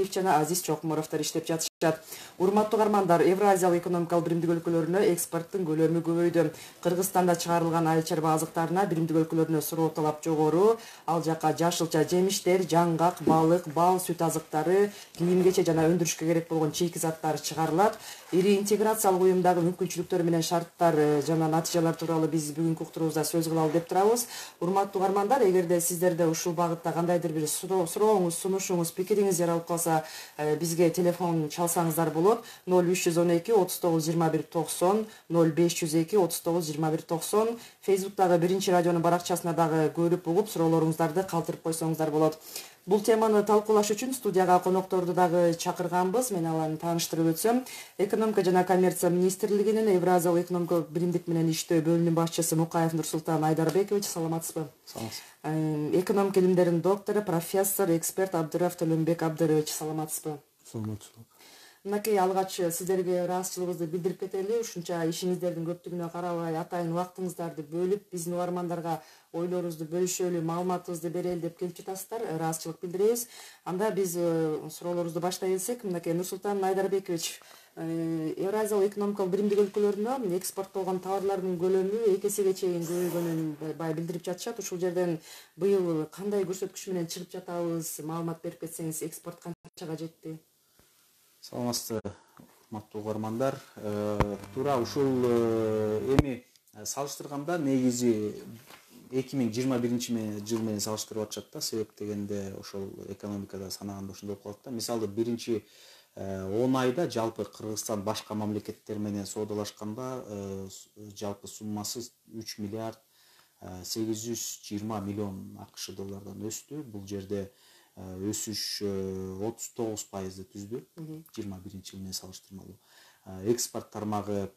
Алиев жана Азиз Чокморовдор иштеп жатышат. Урматтуу угармандар, Евразиялык экономикалык биримдик өлкөлөрүнө экспорттун көлөмү көбөйдү. Кыргызстанда чыгарылган айыл чарба азыктарына биримдик өлкөлөрүнө суроо талап жогору. Ал жака жашылча жемиштер, жаңгак, балык, бал, сүт азыктары, кийим-кече жана өндүрүшкө керек болгон чийки заттар чыгарылат. Ири интеграциялык уюмдагы мүмкүнчүлүктөр менен шарттар жана натыйжалар тууралуу биз бүгүнкү уктуруубузда сөз кылалы деп турабыз. Урматтуу угармандар, эгерде сиздерде ушул багытта кандайдыр бир сурооңуз, сунушуңуз, пикириңиз жаралып калса, бизге телефон чалсаңыздар болот. 0312 39 21 90, 0502 39 21 90. Facebook'тагы биринчи радионун баракчасына дагы көрүп угуп суроолоруңуздарды калтырып койсоңуздар болот. Бул теманы талкуулаш үчүн студияга конокторду дагы чакырганбыз. Мен аларды тааныштырып өтсөм, Экономика жана коммерция министрлигинин Евразиялык экономикалык биримдик менен иштөө бөлүмүнүн башчысы Мукаев Нурсултан Айдарбекович, саламатсызбы? Экономика илимдеринин доктору, профессор, эксперт Абдырав Төлөнбек Абдырович, саламатсызбы? Саламатсызбы. Мынакей алгач сиздерге ыраазычылыгыбызды билдирип кетели. Ушунча ишиңиздердин көптүгүнө карабай атайын убактыңыздарды бөлүп, биздин угармандарга ойлорубузду бөлүшөлү, маалыматыбызды берели деп келип жатасыздар. Ыраазычылык билдиребиз. Анда биз суроолорубузду баштай келсек, мынакей Нурсултан Айдарбекович, Евразиялык экономикалык биримдик өлкөлөрүнө экспорттолгон товарлардын көлөмү 2 эсеге чейин көбөйгөнүн бай билдирип жатышат. Ушул жерден быйыл кандай көрсөткүч менен чыгып жатабыз? Маалымат берип кетсеңиз, экспорт канчага жетти? Саламатсызбы, урматтуу угармандар. Туура ушул эми салыштырганда негизи 2021 жыл менен салыштырып атышат да. Себеп дегенде ошол экономикада санаганда ошондой болуп калат да. Мисалы биринчи 10 айда жалпы Кыргызстан башка мамлекеттер менен соодалашканда жалпы суммасы 3 миллиард 820 миллион АКШ доллардан өстү. Бул жерде өсүш 39%-ды түздү 21 жыл менен салыштырмалуу. Экспорт тармагы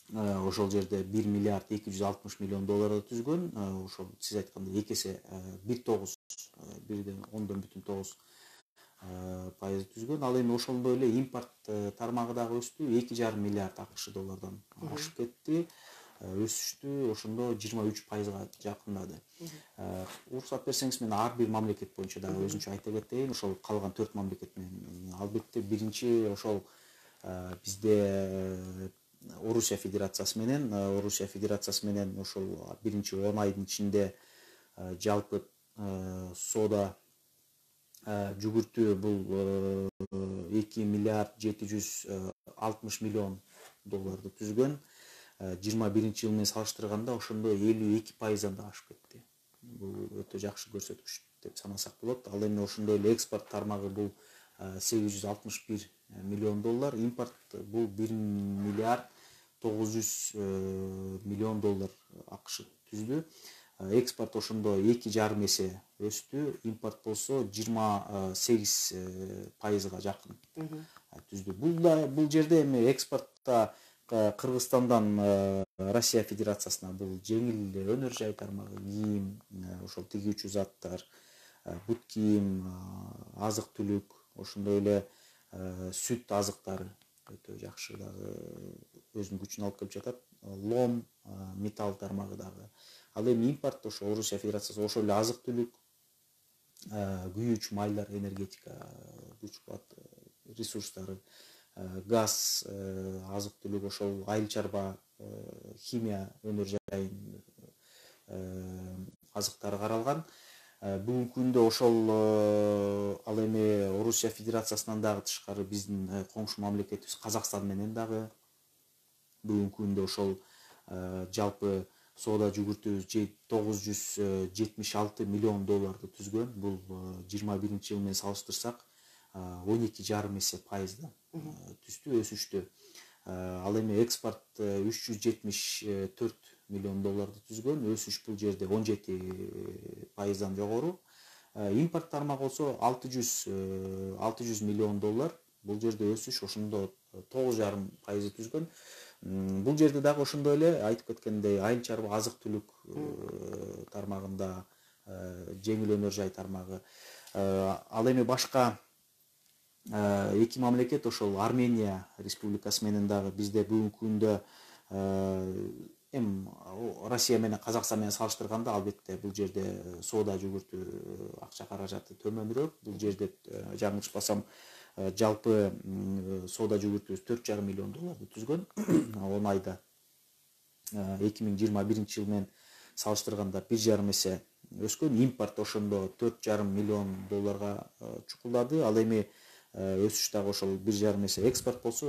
ошол жерде 1 миллиард 260 миллион долларды түзгөн. Ошол сиз айткандай 2 эсе 1,9 пайыз түзгөн. Ал эми ошондой эле импорт тармагы дагы өстү, 2,5 миллиард АКШ доллардан ашып кетти. Өсүштү ошондо 23%га жакындады. Уруксат берсеңиз, мен ар бир мамлекет боюнча дагы өзүнчө айта кетейин. Ошол калган 4 мамлекет менен. Албетте биринчи ошол бизде Орусия Федерациясы менен ошол биринчи 10 айдын ичинде жалпы соода жүгүртүү бул 2 миллиард 760 миллион долларды түзгөн. 21 жыл менен салыштырганда ошондо 52%дан да ашып кетти. Бул өтө жакшы көрсөткүч деп санасак болот. Ал эми ошондой эле экспорт тармагы бул 861 миллион доллар, импорт бул 1 миллиард 900 миллион доллар АКШ түздү. Экспорт ошондо 2,5 эсе өстү, импорт болсо 28%га жакын түздү. Бул жерде эми экспортто Кыргызстандан Россия Федерациясына бул жеңил өнөр жай тармагы, кийим, ошол тигүүчү заттар, бут кийим, азык түлүк, ошондой эле сүт азыктары өтө жакшы дагы өзүнүн күчүн алып келип жатат. Лом, металл тармагы дагы. Ал эми импорт ошо Орусия Федерациясы ошол эле азык түлүк, күйүүчү майлар, энергетика, күч кубат ресурстары, газ, азык түлүк, ошол айыл чарба, химия өнөр жайын азыктары каралган. Бүгүнкү күндө ошол ал эми Орусия Федерациясынан дагы тышкары биздин коңшу мамлекетибиз Казакстан менен дагы бүгүнкү күндө ошол жалпы соода жүгүртүүбүз 976 миллион долларды түзгөн. Бул 21 жыл менен салыштырсак 12,5 эсе пайыздан түздү, өсүштү. Ал эми экспорт 374 миллион долларды түзгөн, өсүш бул жерде 17%дан жогору. Импорт тармагы болсо 600 миллион доллар, бул жерде өсүш ошондо 9,5% түзгөн. Бул жерде дагы ошондой эле айтып кеткендей айыл чарба, азык түлүк тармагында, жеңил өнөр жай тармагы. Ал эми башка эки мамлекет ошол Армения республикасы менен дагы бизде бүгүнкү күндө эми Россия менен Казакстан менен салыштырганда албетте бул жерде соода жүгүртүү акча каражаты төмөнүрөөк. Бул жерде жаңылышпасам жалпы соода жүгүртүүбүз 4,5 миллион долларды түзгөн 10 айда. 2021 жыл менен салыштырганда 1,5 эсе өскөн. Импорт ошондо 4,5 миллион долларга чукулдады. Ал эми өсүш дагы ошол 1,5 эсе. Экспорт болсо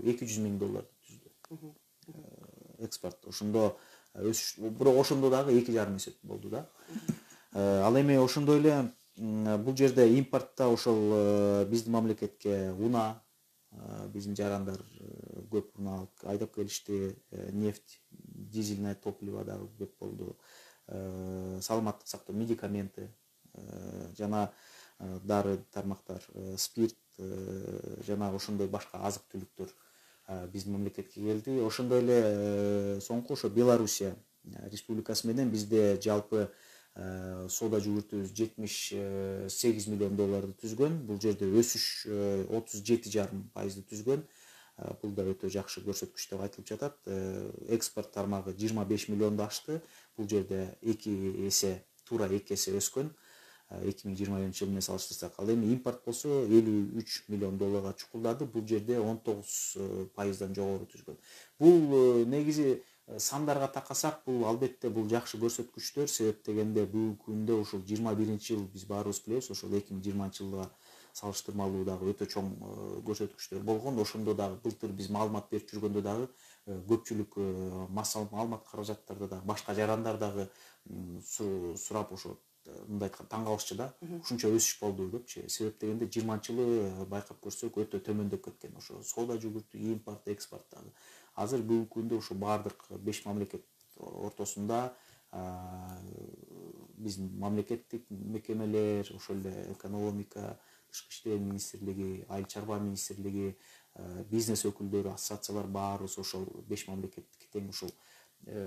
200 миң долларды түздү. Экспорт ошондо өсүш, бирок ошондо дагы 2,5 эсе болду да. Ал эми ошондой эле бул жерде импортто ошол биздин мамлекетке унаа, биздин жарандар көп уна айдап келишти, нефть, дизельное топливо дагы көп болду. Саламаттык сактоо медикаменти жана дары тармактар, спирт жана ошондой башка азык түлүктөр биздин мамлекетке келди. Ошондой эле соңку ошо Белоруссия республикасы менен бизде жалпы соода жүгүртүүбүз 78 миллион долларды түзгөн. Бул жерде өсүш 37,5% түзгөн. Бул да өтө жакшы көрсөткүч деп айтылып жатат. Экспорт тармагы 25 миллионду ашты. Бул жерде 2 эсе, туура 2 эсе өскөн. 2020 жыл менен салыштырсак. Ал эми импорт болсо 53 миллион долларга чукулдады. Бул жерде 19%дан жогору түзгөн. Бул негизи сандарга такасак, бул албетте бул жакшы көрсөткүчтөр. Себеп дегенде бүгүнкү күндө ошол 21 жыл биз баарыбыз билебиз, ошол 2020 жылга салыштырмалуу дагы өтө чоң көрсөткүчтөр болгон. Ошондо дагы былтыр биз маалымат берип жүргөндө дагы көпчүлүк массалык маалымат каражаттарда дагы башка жарандар дагы сурап ошо мындай таң калышчу да. Ушунча өсүш болду депчи. Себеп дегенде 20 жылы байкап көрсөк өтө төмөндөп кеткен. Ошо соода жүгүртүү, импорт, экспорт дагы. Азыр бүгүнкү күндө ошо баардык 5 мамлекет ортосунда биздин мамлекеттик мекемелер, ошол эле экономика, тышкы иштер министрлиги, айыл чарба министрлиги, бизнес өкүлдөрү, ассоциациялар баарыбыз ошол 5 мамлекеттик тең ушул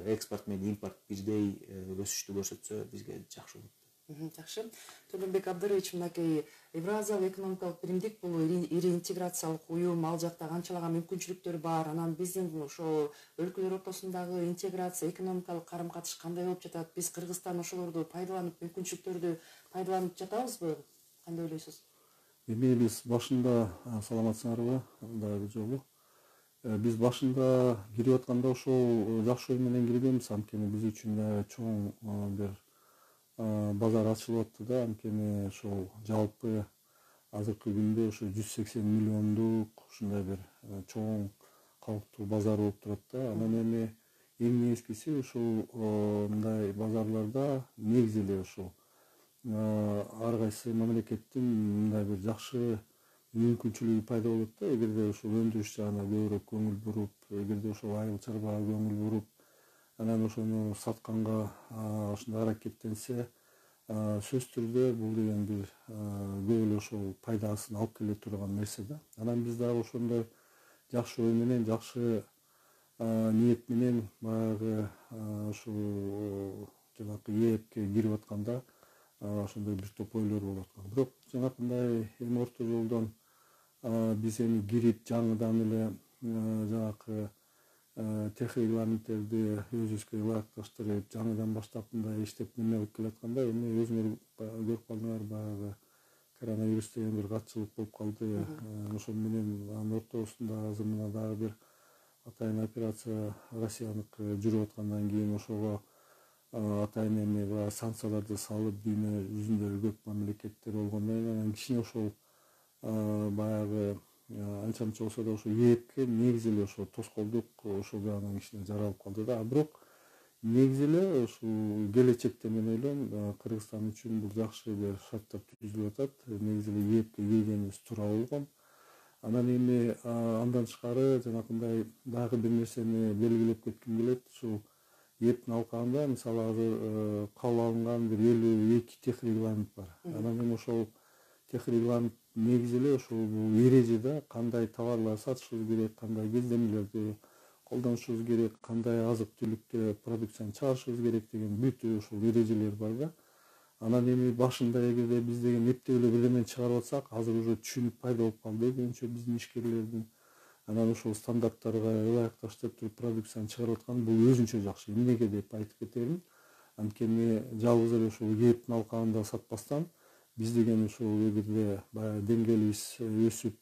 экспорт менен импорт бирдей өсүштү көрсөтсө бизге жакшы болот. Жакшы. Төлөнбек Абдырович, мынакей Евразиялык экономикалык биримдик бул ири интеграциялык уюм, ал жакта канчалаган мүмкүнчүлүктөр бар. Анан биздин ошо өлкөлөр ортосундагы интеграция, экономикалык карым-катыш кандай болуп жатат? Биз Кыргызстан ошолорду пайдаланып, мүмкүнчүлүктөрдү пайдаланып жатабызбы? Кандай ойлойсуз? Эми биз башында саламатсыңарбы дагы жолу. Биз башында кирип атканда ошол жакшы ой менен киргенбиз. Анткени биз үчүн да чоң бир базар ачылып атты да. Анткени ошол жалпы азыркы күндө ошо 180 миллиондук ушундай бир чоң калктуу базар болуп турат да. Анан эми эң негизгиси ушул мындай базарларда негизи эле ошол ар кайсы мамлекеттин мындай бир жакшы мүмкүнчүлүгү пайда болот да. Эгерде ошол өндүрүш жагына көбүрөөк көңүл буруп, эгерде ошол айыл чарбага көңүл буруп, анан ошону сатканга ошондой аракеттенсе, сөзсүз түрдө бул деген бир көп эле ошол пайдасын алып келе турган нерсе да. Анан биз дагы ошондой жакшы ой менен, жакшы ниет менен баягы ушул жанакы ээпке кирип атканда ошондой бир топ ойлор болуп аткан. Бирок жанакындай эми орто жолдон биз эми кирип жаңыдан эле жанакы техрегламенттерди өзүбүзгө ылайыкташтырып, жаңыдан баштап мындай иштеп неме кылып келатканда, эми өзүңөр көрүп калдыңар, баягы коронавирус деген бир катчылык болуп калды. Ошол менен анын ортосунда азыр мына дагы бир атайын операция Россияныкы жүрүп аткандан кийин ошого атайын эми санкцияларды салып, дүйнө жүзүндөгү көп мамлекеттер болгондон кийин анан кичине ошол баягы анча мынча болсо да ошо ээпке негизи эле ошо тоскоолдук ошол жагынан кичине жаралып калды да. Бирок негизи эле ушул келечекте мен ойлойм Кыргызстан үчүн бул жакшы бир шарттар түзүлүп атат. Негизи эле ээпке кийгенибиз туура болгон. Анан эми андан тышкары жанакындай дагы бир нерсени белгилеп кетким келет. Ушул ээптин алкагында мисалы азыр кабыл алынган бир 52 техрегламент бар. Анан эми ошол техрегламент негизи эле ошол эреже да, кандай товарлар сатышыбыз керек, кандай кездемелерди колдонушубуз керек, кандай азык түлүктү продукцияны чыгарышыбыз керек деген бүт ошол эрежелер бар да. Анан эми башында эгерде биз деген эптеп эле бирдемени чыгарып атсак, азыр уже түшүнүк пайда болуп калды көбүнчө биздин ишкерлердин. анан ошол стандарттарга ылайыкташтырып туруп продукцияны чыгарып аткан бул өзүнчө жакшы. Эмнеге деп айтып кетермин. Анткени жалгыз эле ушул ээптин алкагында сатпастан биз деген ушул эгерде баягы деңгээлибиз өсүп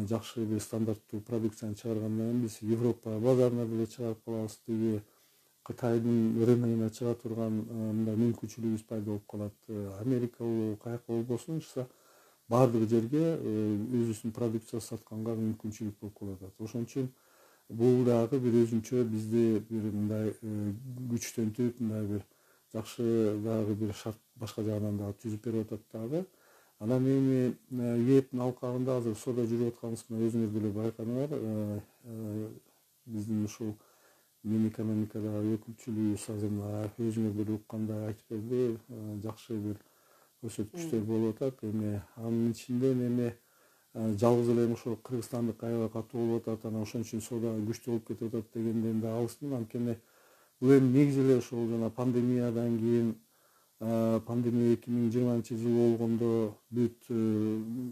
жакшы бир стандарттуу продукцияны чыгаргандан кийин биз Европа базарына деле чыгарып калабыз. Тиги Кытайдын рыногуна чыга турган мындай мүмкүнчүлүгүбүз пайда болуп калат. Америка каяка болбосун баардык жерге өзүбүздүн продукциясын сатканга мүмкүнчүлүк болуп калат. Ошон үчүн бул дагы бир өзүнчө бизди бир мындай күчтөнтүп, мындай бир жакшы дагы бир шарт башка жагынан дагы түзүп берип атат дагы. Анан эми ээптин алкагында азыр сода жүрүп атканыбызды өзүңүз деле байкадыңар. Биздин ушул Минэкономикадагы өкүлчүлүгүбүз азыр өзүңөр деле уккандай айтып берди, жакшы бир көрсөткүчтөр болуп атат. Эми анын ичинен эми жалгыз эле ошол кыргызстандык аябай катуу болуп атат, анан ошон үчүн сода күчтүү болуп кетип атат дегенден да алысмын. Анткени бул эми негизи эле ошол жана пандемиядан кийин пандемия 2020-жылы болгондо бүт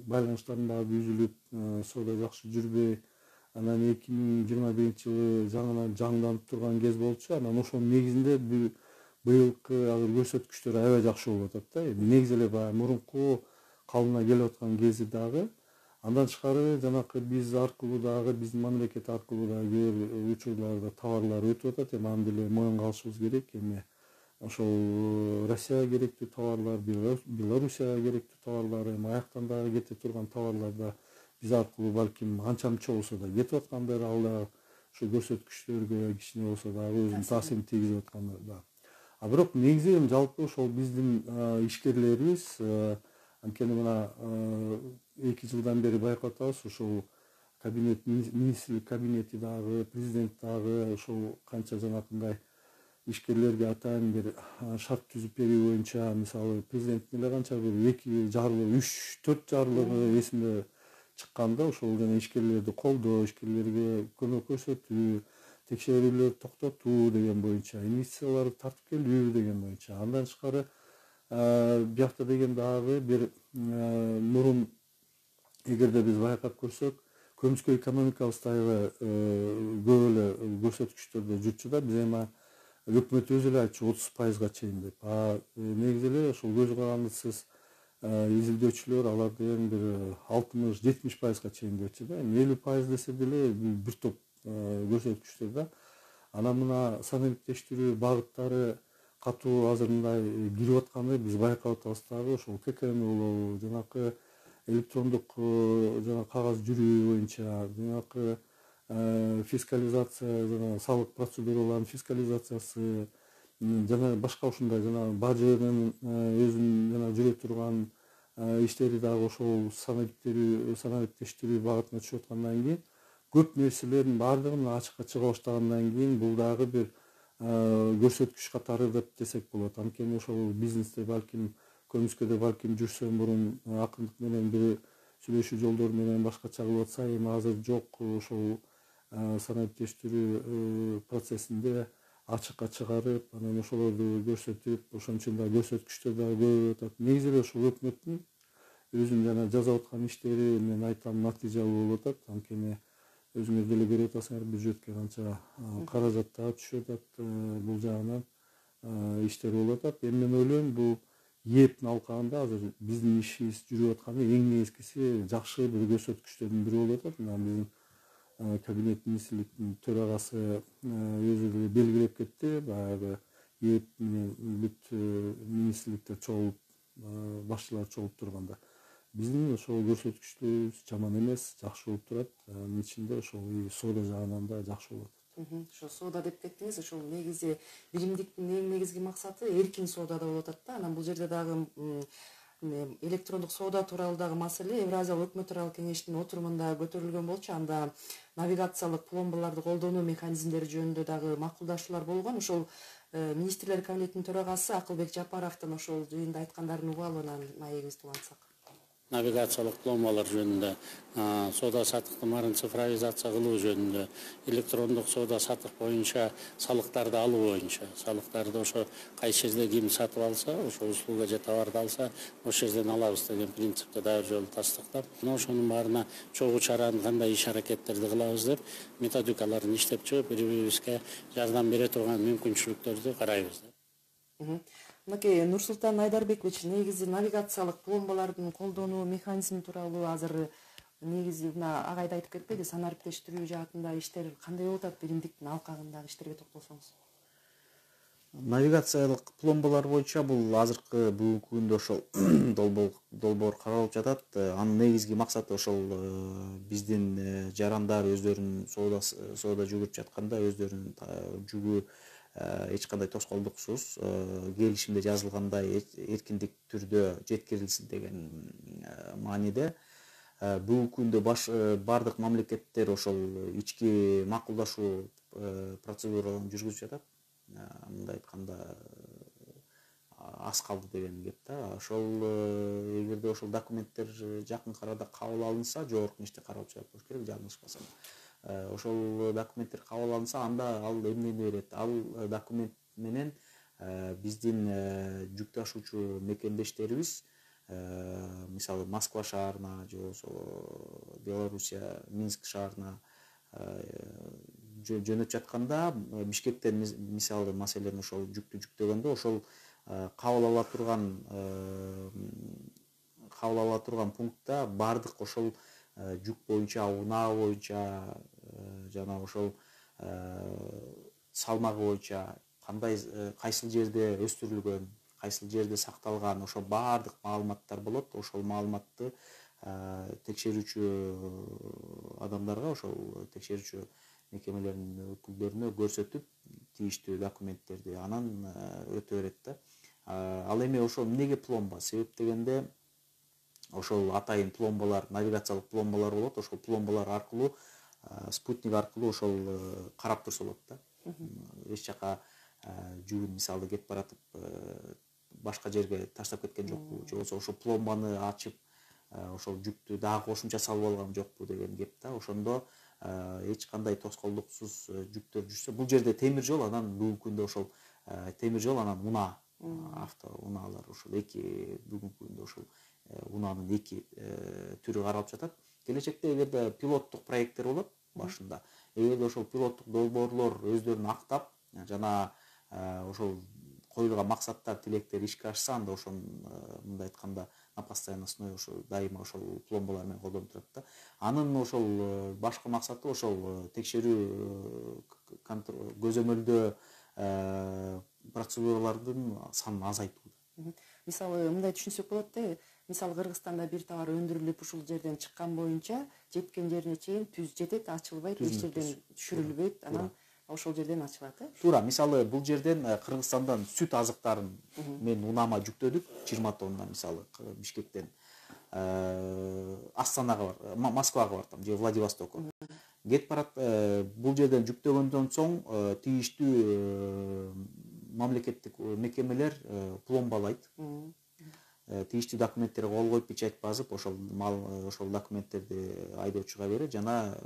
байланыштардын баары үзүлүп, сода жакшы жүрбөй, анан 2021-жылы жаңынан жаңданып турган кез болчу. Анан ошонун негизинде быйылкы азыр көрсөткүчтөр аябай жакшы болуп атат да. Негизи эле баягы мурунку калыбына келип аткан кези дагы. Андан тышкары жанакы биз аркылуу дагы, биздин мамлекет аркылуу дагы кээ бир учурларда товарлар өтүп атат. Эми аны деле моюнга алышыбыз керек. Эми ошол Россияга керектүү товарлар, Белоруссияга керектүү товарлар, эми аяктан дагы кете турган товарлар да биз аркылуу балким анча мынча болсо да кетип аткандыр, ал дагы ошо көрсөткүчтөргө кичине болсо дагы өзүнүн таасирин тийгизип аткандыр да. А бирок негизи эми жалпы ошол биздин ишкерлерибиз, анткени мына 2 жылдан бери байкап атабыз, ошол кабинет, министрлик кабинети дагы, президент дагы ошол канча жанакындай ишкерлерге атайын бир шарт түзүп берүү боюнча, мисалы президенттин эле канча бир 2 жарлыгы, 3-4 жарлыгы эсимде чыкканда, ошол жана ишкерлерди колдоо, ишкерлерге көмөк көрсөтүү, текшерүүлөрдү токтотуу деген боюнча, инвестицияларды тартып келүү деген боюнча. Андан тышкары биякта деген дагы бир мурун эгерде биз байкап көрсөк, көмүскө экономикабыз аябай көп эле көрсөткүчтөрдө жүрчү да. Биз эми өкмөт өзү эле айтчу 30%га чейин деп. Негизи эле ошол көз карандысыз изилдөөчүлөр алардын бир 60-70%га чейин дечү да. 50% десе деле бир топ көрсөткүчтөр да. Анан мына саналиктештирүү багыттары катуу азыр мындай кирип атканы биз байкап атабыз дагы. Ошол ККМ болобу, жанакы электрондук жана кагаз жүрүү боюнча, жанакы фискализация, жана салык процедураларынын фискализациясы, жана башка ушундай жана бажынын өзүнүн жана жүрө турган иштери дагы ошол саналиктештирүү багытына түшүп аткандан кийин көп нерселердин баардыгын ачыкка чыга баштагандан кийин бул дагы бир көрсөткүч катары деп десек болот. Анткени ошол бизнесте балким көмүскөдө балким жүрсө мурун акындык менен бир сүйлөшүү жолдору менен башкача кылып атса, эми азыр жок, ошол саналиктештирүү процессинде ачыкка чыгарып, анан ошолорду көрсөтүп, ошон үчүн да көрсөткүчтөр дагы көп атат. Негизи эле ошол өкмөттүн өзүнүн жана жасап аткан иштери мен айтам натыйжалуу болуп атат. Анткени өзүңөр деле көрүп атасыңар, бюджетке канча каражат дагы түшүп атат, бул жагынан иштер болуп атат. Эми мен ойлойм, бул ээптин алкагында азыр биздин ишибиз жүрүп атканы эң негизгиси жакшы бир көрсөткүчтөрдүн бири болуп атат. Мына биздин кабинет министрликтин төрагасы өзү деле белгилеп кетти, баягы ээп менен бүт министрликтер чогулуп, башчылар чогулуп турганда. Биздин ошол көрсөткүчтөрүбүз жаман эмес, жакшы болуп турат. Анын ичинде ошол соода жагынан да жакшы болуп атат. Ошо соода деп кеттиңиз, ошол негизи биримдиктин эң негизги максаты эркин соодада болуп атат да. Анан бул жерде дагы электрондук соода тууралуу дагы маселе Евразиялык өкмөт аралык кеңештин отурумунда көтөрүлгөн болчу. Анда навигациялык пломбаларды колдонуу механизмдери жөнүндө дагы макулдашуулар болгон. Ошол министрлер кабинетинин төрагасы Акылбек Жапаровдун ошол жыйында айткандарын угуп алып, анан маегибизди улантсак. навигациялык пломбалар жөнүндө, соода саттыкты марын цифровизация кылуу жөнүндө, электрондук соода саттык боюнча салыктарды алуу боюнча, салыктарды ошо кайсы жерде ким сатып алса, ошо услуга же товарды алса, ошол жерден алабыз деген принципти дагы жолу тастыктап, ошонун баарына чогуу чараны кандай иш аракеттерди кылабыз деп методикаларын иштеп чыгып, бири-бирибизге жардам бере турган мүмкүнчүлүктөрдү карайбыз. Мынакей Нурсултан Айдарбекович, негизи навигациялык пломбалардын колдонуу механизми тууралуу азыр негизи мына агайда айтып кетпеди, санариптештирүү жаатында иштер кандай болуп атат, биримдиктин алкагындагы иштерге токтолсоңуз? Навигациялык пломбалар боюнча бул азыркы бүгүнкү күндө ошол долбоор каралып жатат. Анын негизги максаты ошол биздин жарандар өздөрүнүн соода жүгүрүп жатканда өздөрүнүн жүгү эч кандай тоскоолдуксуз келишимде жазылгандай эркиндик түрдө жеткирилсин деген мааниде. Бүгүнкү күндө бардык мамлекеттер ошол ички макулдашуу процедураларын жүргүзүп жатат. Мындай айтканда аз калды деген кеп да. Ошол эгерде ошол документтер жакын арада кабыл алынса, жогорку кеңеште каралып чыгат болуш керек, жаңылышпасам. Ошол документтер кабыл алынса, анда ал эмнени берет? Ал документ менен биздин жүк ташуучу мекемдештерибиз, мисалы Москва шаарына же болбосо Белоруссия Минск шаарына жөнөтүп жатканда, Бишкектен мисалы маселен ошол жүктү жүктөгөндө ошол кабыл ала турган пунктта бардык ошол жүк боюнча, унаа боюнча, жана ошол салмагы боюнча кайсыл жерде өстүрүлгөн, кайсыл жерде сакталган, ошол бардык маалыматтар болот. Ошол маалыматты текшерүүчү адамдарга, ошол текшерүүчү мекемелердин өкүлдөрүнө көрсөтүп, тийиштүү документтерди анан өтө берет да. Ал эми ошол эмнеге пломба? Себеп дегенде ошол атайын пломбалар, навигациялык пломбалар болот. Ошол пломбалар аркылуу, спутник аркылуу ошол карап турса болот да. Эч жака жүгүн мисалы кетип баратып башка жерге таштап кеткен жокпу, же болбосо ошол пломбаны ачып ошол жүктү дагы кошумча салып алган жокпу деген кеп да. Ошондо эч кандай тоскоолдуксуз жүктөр жүрсө, бул жерде темир жол, анан бүгүнкү күндө ошол темир жол, анан унаа, авто унаалар, ошол эки бүгүнкү күндө ошол унаанын эки түрү каралып жатат. Келечекте эгерде пилоттук проекттер болот башында, эгерде ошол пилоттук долбоорлор өздөрүн актап жана ошол коюлган максаттар, тилектер ишке ашса, анда ошол мындай айтканда на постоянной основе ошол дайыма ошол пломбалар менен колдонуп турат да. Анын ошол башкы максаты ошол текшерүү, көзөмөлдөө процедуралардын санын азайтуу. Мисалы мындай түшүнсөк болот да. Мисалы Кыргызстанда бир товар өндүрүлүп ушул жерден чыккан боюнча жеткен жерине чейин түз жетет, ачылбайт, эч жерден түшүрүлбөйт, анан ошол жерден ачылат, э? Туура. Мисалы бул жерден Кыргызстандан сүт азыктарын мен унаама жүктөдүк, 20 тонна мисалы Бишкектен Астанага бар, Москвага бартам же Владивостокко. Кетип барат, бул жерден жүктөгөндөн соң тийиштүү мамлекеттик мекемелер пломбалайт. Тийиштүү документтерге кол коюп, печать басып, ошол документтерди айдоочуга берет жана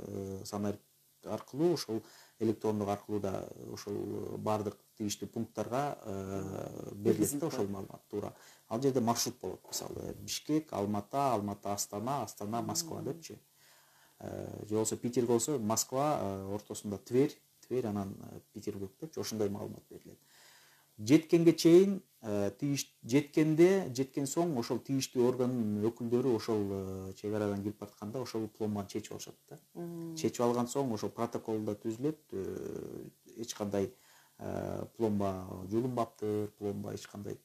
санарит аркылуу, ошол электрондук аркылуу да ошол бардык тийиштүү пункттарга берилет да ошол маалымат. Туура. Ал жерде маршрут болот. Мисалы Бишкек, Алматы, Астана, Астана, Москва депчи. Же болбосо Питер болсо Москва, ортосунда Тверь, анан Петербург депчи, ошондой маалымат берилет. Жеткенге чейин, жеткен соң ошол тийиштүү органдын өкүлдөрү ошол чек арадан кирип баратканда ошол пломбаны чечип алышат да. Чечип алган соң ошол протокол да түзүлөт. Эч кандай пломба жулунбаптыр, пломба эч кандай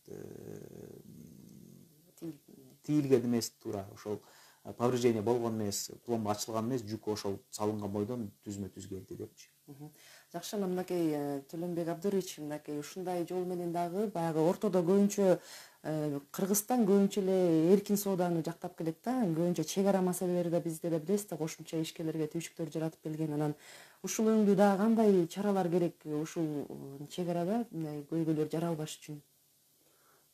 тийилген эмес, туура. Ошол повреждение болгон эмес, пломба ачылган эмес, жүк ошол салынган бойдон түзмө түз келди депчи. Жакшы, мынакей Төлөнбек Абдырович, мынакей ушундай жол менен дагы баягы ортодо көбүнчө Кыргызстан көбүнчө эле эркин сооданы жактап келет да. Көбүнчө чек ара маселелери да бизде да билесиз да, кошумча ишкерлерге түйшүктөр жаратып келген. Анан ушул өңдүү дагы кандай чаралар керек ушул чек арада көйгөйлөр жаралбаш үчүн?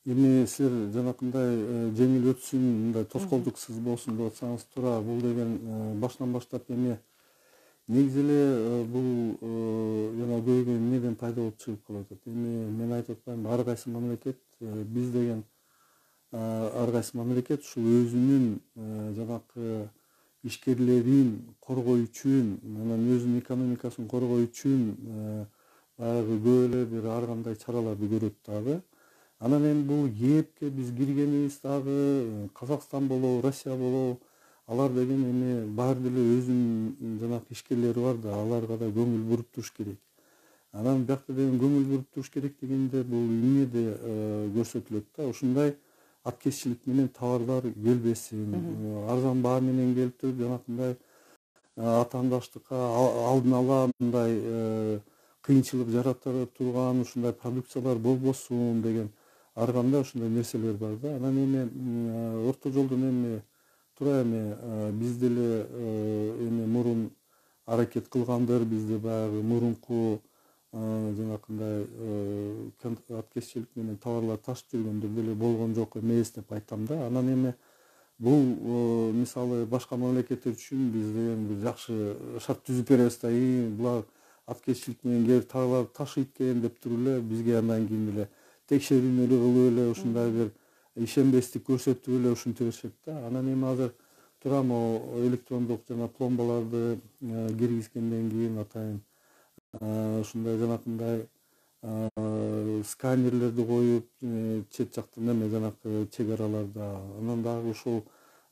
Эми силер жанакындай жеңил өтсүн, мындай тоскоолдуксуз болсун деп атсаңыз туура. Бул деген башынан баштап эми негизи эле бул жана көбүгө эмнеден пайда болуп чыгып калат. Эми мен айтып атпаймынбы, ар кайсы мамлекет биз деген ар кайсы мамлекет ушул өзүнүн жанакы ишкерлерин коргоо үчүн, анан өзүнүн экономикасын коргоо үчүн баягы көп эле бир ар кандай чараларды көрөт дагы. Анан эми бул ЕЭПке биз киргенибиз дагы Казакстан болобу, Россия болобу, алар деген эми баары деле өзүнүн жанакы ишкерлери бар да, аларга да көңүл буруп туруш керек. Анан биякта деген көңүл буруп туруш керек дегенде бул эмнеде көрсөтүлөт да, ушундай аткезчилик менен товарлар келбесин, арзан баа менен келип туруп жанакындай атаандаштыкка алдын ала мындай кыйынчылык жарата турган ушундай продукциялар болбосун деген ар кандай ушундай нерселер бар да. Анан эми орто жолдон эми туура эми биз деле эми мурун аракет кылгандыр, бизде баягы мурунку жанакындай аткезчилик менен товарлар ташып жүргөндөр деле болгон жок эмес деп айтам да. Анан эми бул мисалы башка мамлекеттер үчүн биз деген бир жакшы шарт түзүп беребиз да, булар аткезчилик менен келип товарлар ташыйт экен деп туруп эле бизге андан кийин эле текшерүүнү кылып эле ушундай бир ишенбестик көрсөтүп эле ушинте беришет да. Анан эми азыр туура могу электрондук жана пломбаларды киргизгенден кийин атайын ушундай жанакындай сканерлерди коюп чет жактан эме жанакы чек араларда, анан дагы ушул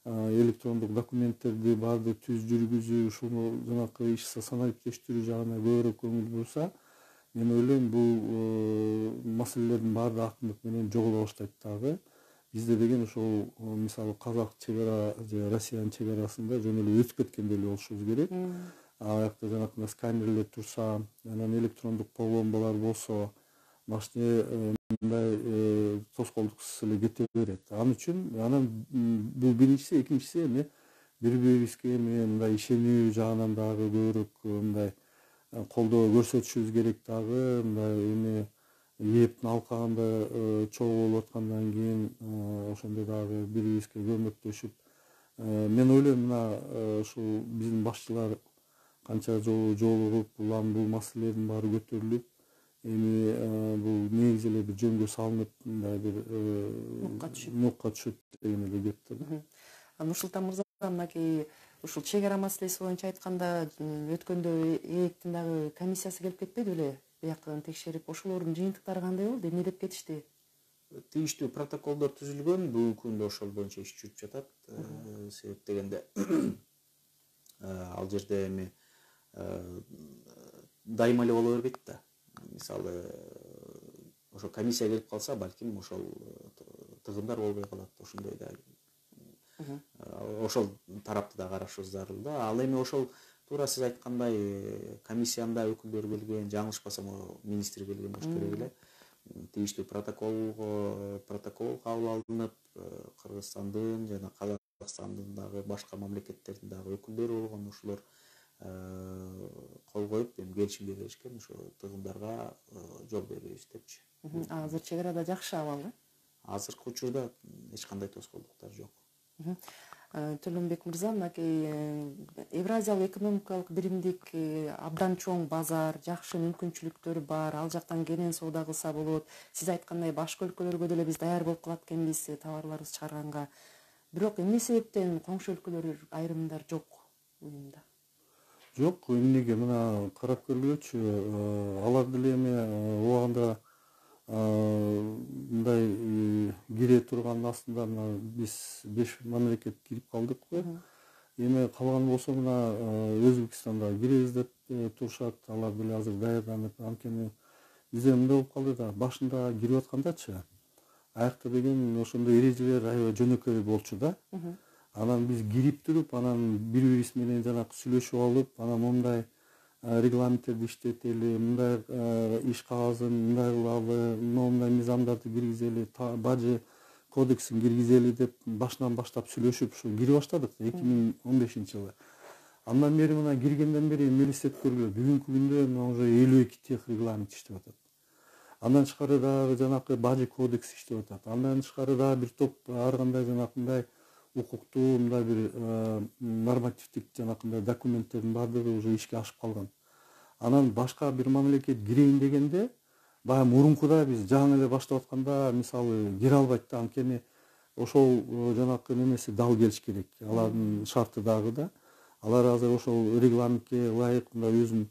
электрондук документтерди баарды түз жүргүзүү, ушул жанакы иш санариптештирүү жагына көбүрөөк көңүл бурса, мен ойлойм бул маселелердин баары да акырындык менен жоголо баштайт дагы. Бизде деген ушул мисалы казак чек ара же Россиянын чек арасында жөн эле өтүп кеткен деле болушубуз керек. Ал жакта жанакындай сканерлер турса, анан электрондук пломбалар болсо, машина мындай тоскоолдуксуз эле кете берет. Ал үчүн анан бул биринчиси, экинчиси эми бири бирибизге эми мындай ишенүү жагынан дагы көбүрөөк мындай колдоо көрсөтүшүбүз керек дагы. Мындай эми ээптин алкагында чогуу болуп аткандан кийин ошондо дагы бирибизге көмөктөшүп, мен ойлойм мына ушул биздин башчылар канча жолу жолугуп, бул маселелердин баары көтөрүлүп, эми бул негизи эле бир жөнгө салынып, мындай бир нукка түшөт деген эле кеп да. Нурсултан мырза, мынакей ушул чек ара маселеси боюнча айтканда, өткөндө ээктин дагы комиссиясы келип кетпеди беле? Бияктан текшерип, ошолордун жыйынтыктары кандай болду? Эмне деп кетишти? Тийиштүү протоколдор түзүлгөн, бүгүнкү күндө ошол боюнча иш жүрүп жатат. Себеп дегенде ал жерде эми дайыма эле боло бербейт да. Мисалы ошо комиссия келип калса, балким ошол тыгындар болбой калат. Ошондой да ошол тарапты да карашыбыз зарыл да. Ал эми ошол туура сиз айткандай комиссиянын да өкүлдөрү келген, жаңылышпасам министр келген болуш керек эле. Тийиштүү протокол кабыл алынып, Кыргызстандын жана Казакстандын дагы башка мамлекеттердин дагы өкүлдөрү болгон, ошолор кол коюп эми келишимге келишкен, ошо тыгындарга жол бербейбиз депчи. Азыр чек арада жакшы абал да? Азыркы учурда эч кандай тоскоолдуктар жок. Төлөнбек мырза, мынакей Евразиялык экономикалык биримдик абдан чоң базар, жакшы мүмкүнчүлүктөрү бар, ал жактан кенен соода кылса болот. Сиз айткандай башка өлкөлөргө деле биз даяр болуп калат экенбиз товарларыбызды чыгарганга. Бирок эмне себептен коңшу өлкөлөр айрымдар жок уюмда? Жок, эмнеге мына карап көргүлөчү, алар деле эми убагында мындай кире турган астында мына биз 5 мамлекет кирип калдыкпы. Эми калган болсо мына Өзбекстанда киребиз деп турушат, алар деле азыр даярданып, анткени бизде мындай болуп калды да, башында кирип аткандачы, аякта деген ошондой эрежелер аябай жөнөкөй болчу да. Анан биз кирип туруп, анан бири-бирибиз менен жанакы сүйлөшүп алып, анан мондай регламенттерди иштетели, мындай иш кагазын мындай кылалы, мондай мыйзамдарды киргизели, бажы кодексин киргизели деп башынан баштап сүйлөшүп ушу кире баштадык 2015-жылы. Андан бери мына киргенден бери эмне элестетип көргүлө, бүгүнкү күндө уже 52 тех регламент иштеп атат. Андан тышкары дагы жанакы бажы кодекс иштеп атат. Андан тышкары дагы бир топ ар кандай жанакындай укуктуу мындай бир нормативдик жанакындай документтердин баардыгы уже ишке ашып калган. Анан башка бир мамлекет кирейин дегенде баягы мурункудай биз жаңы эле баштап атканда мисалы кире албайт да, анткени ошол жанакы немеси дал келиш керек. Алардын шарты дагы да. Алар азыр ошол регламентке ылайык мындай өзүнүн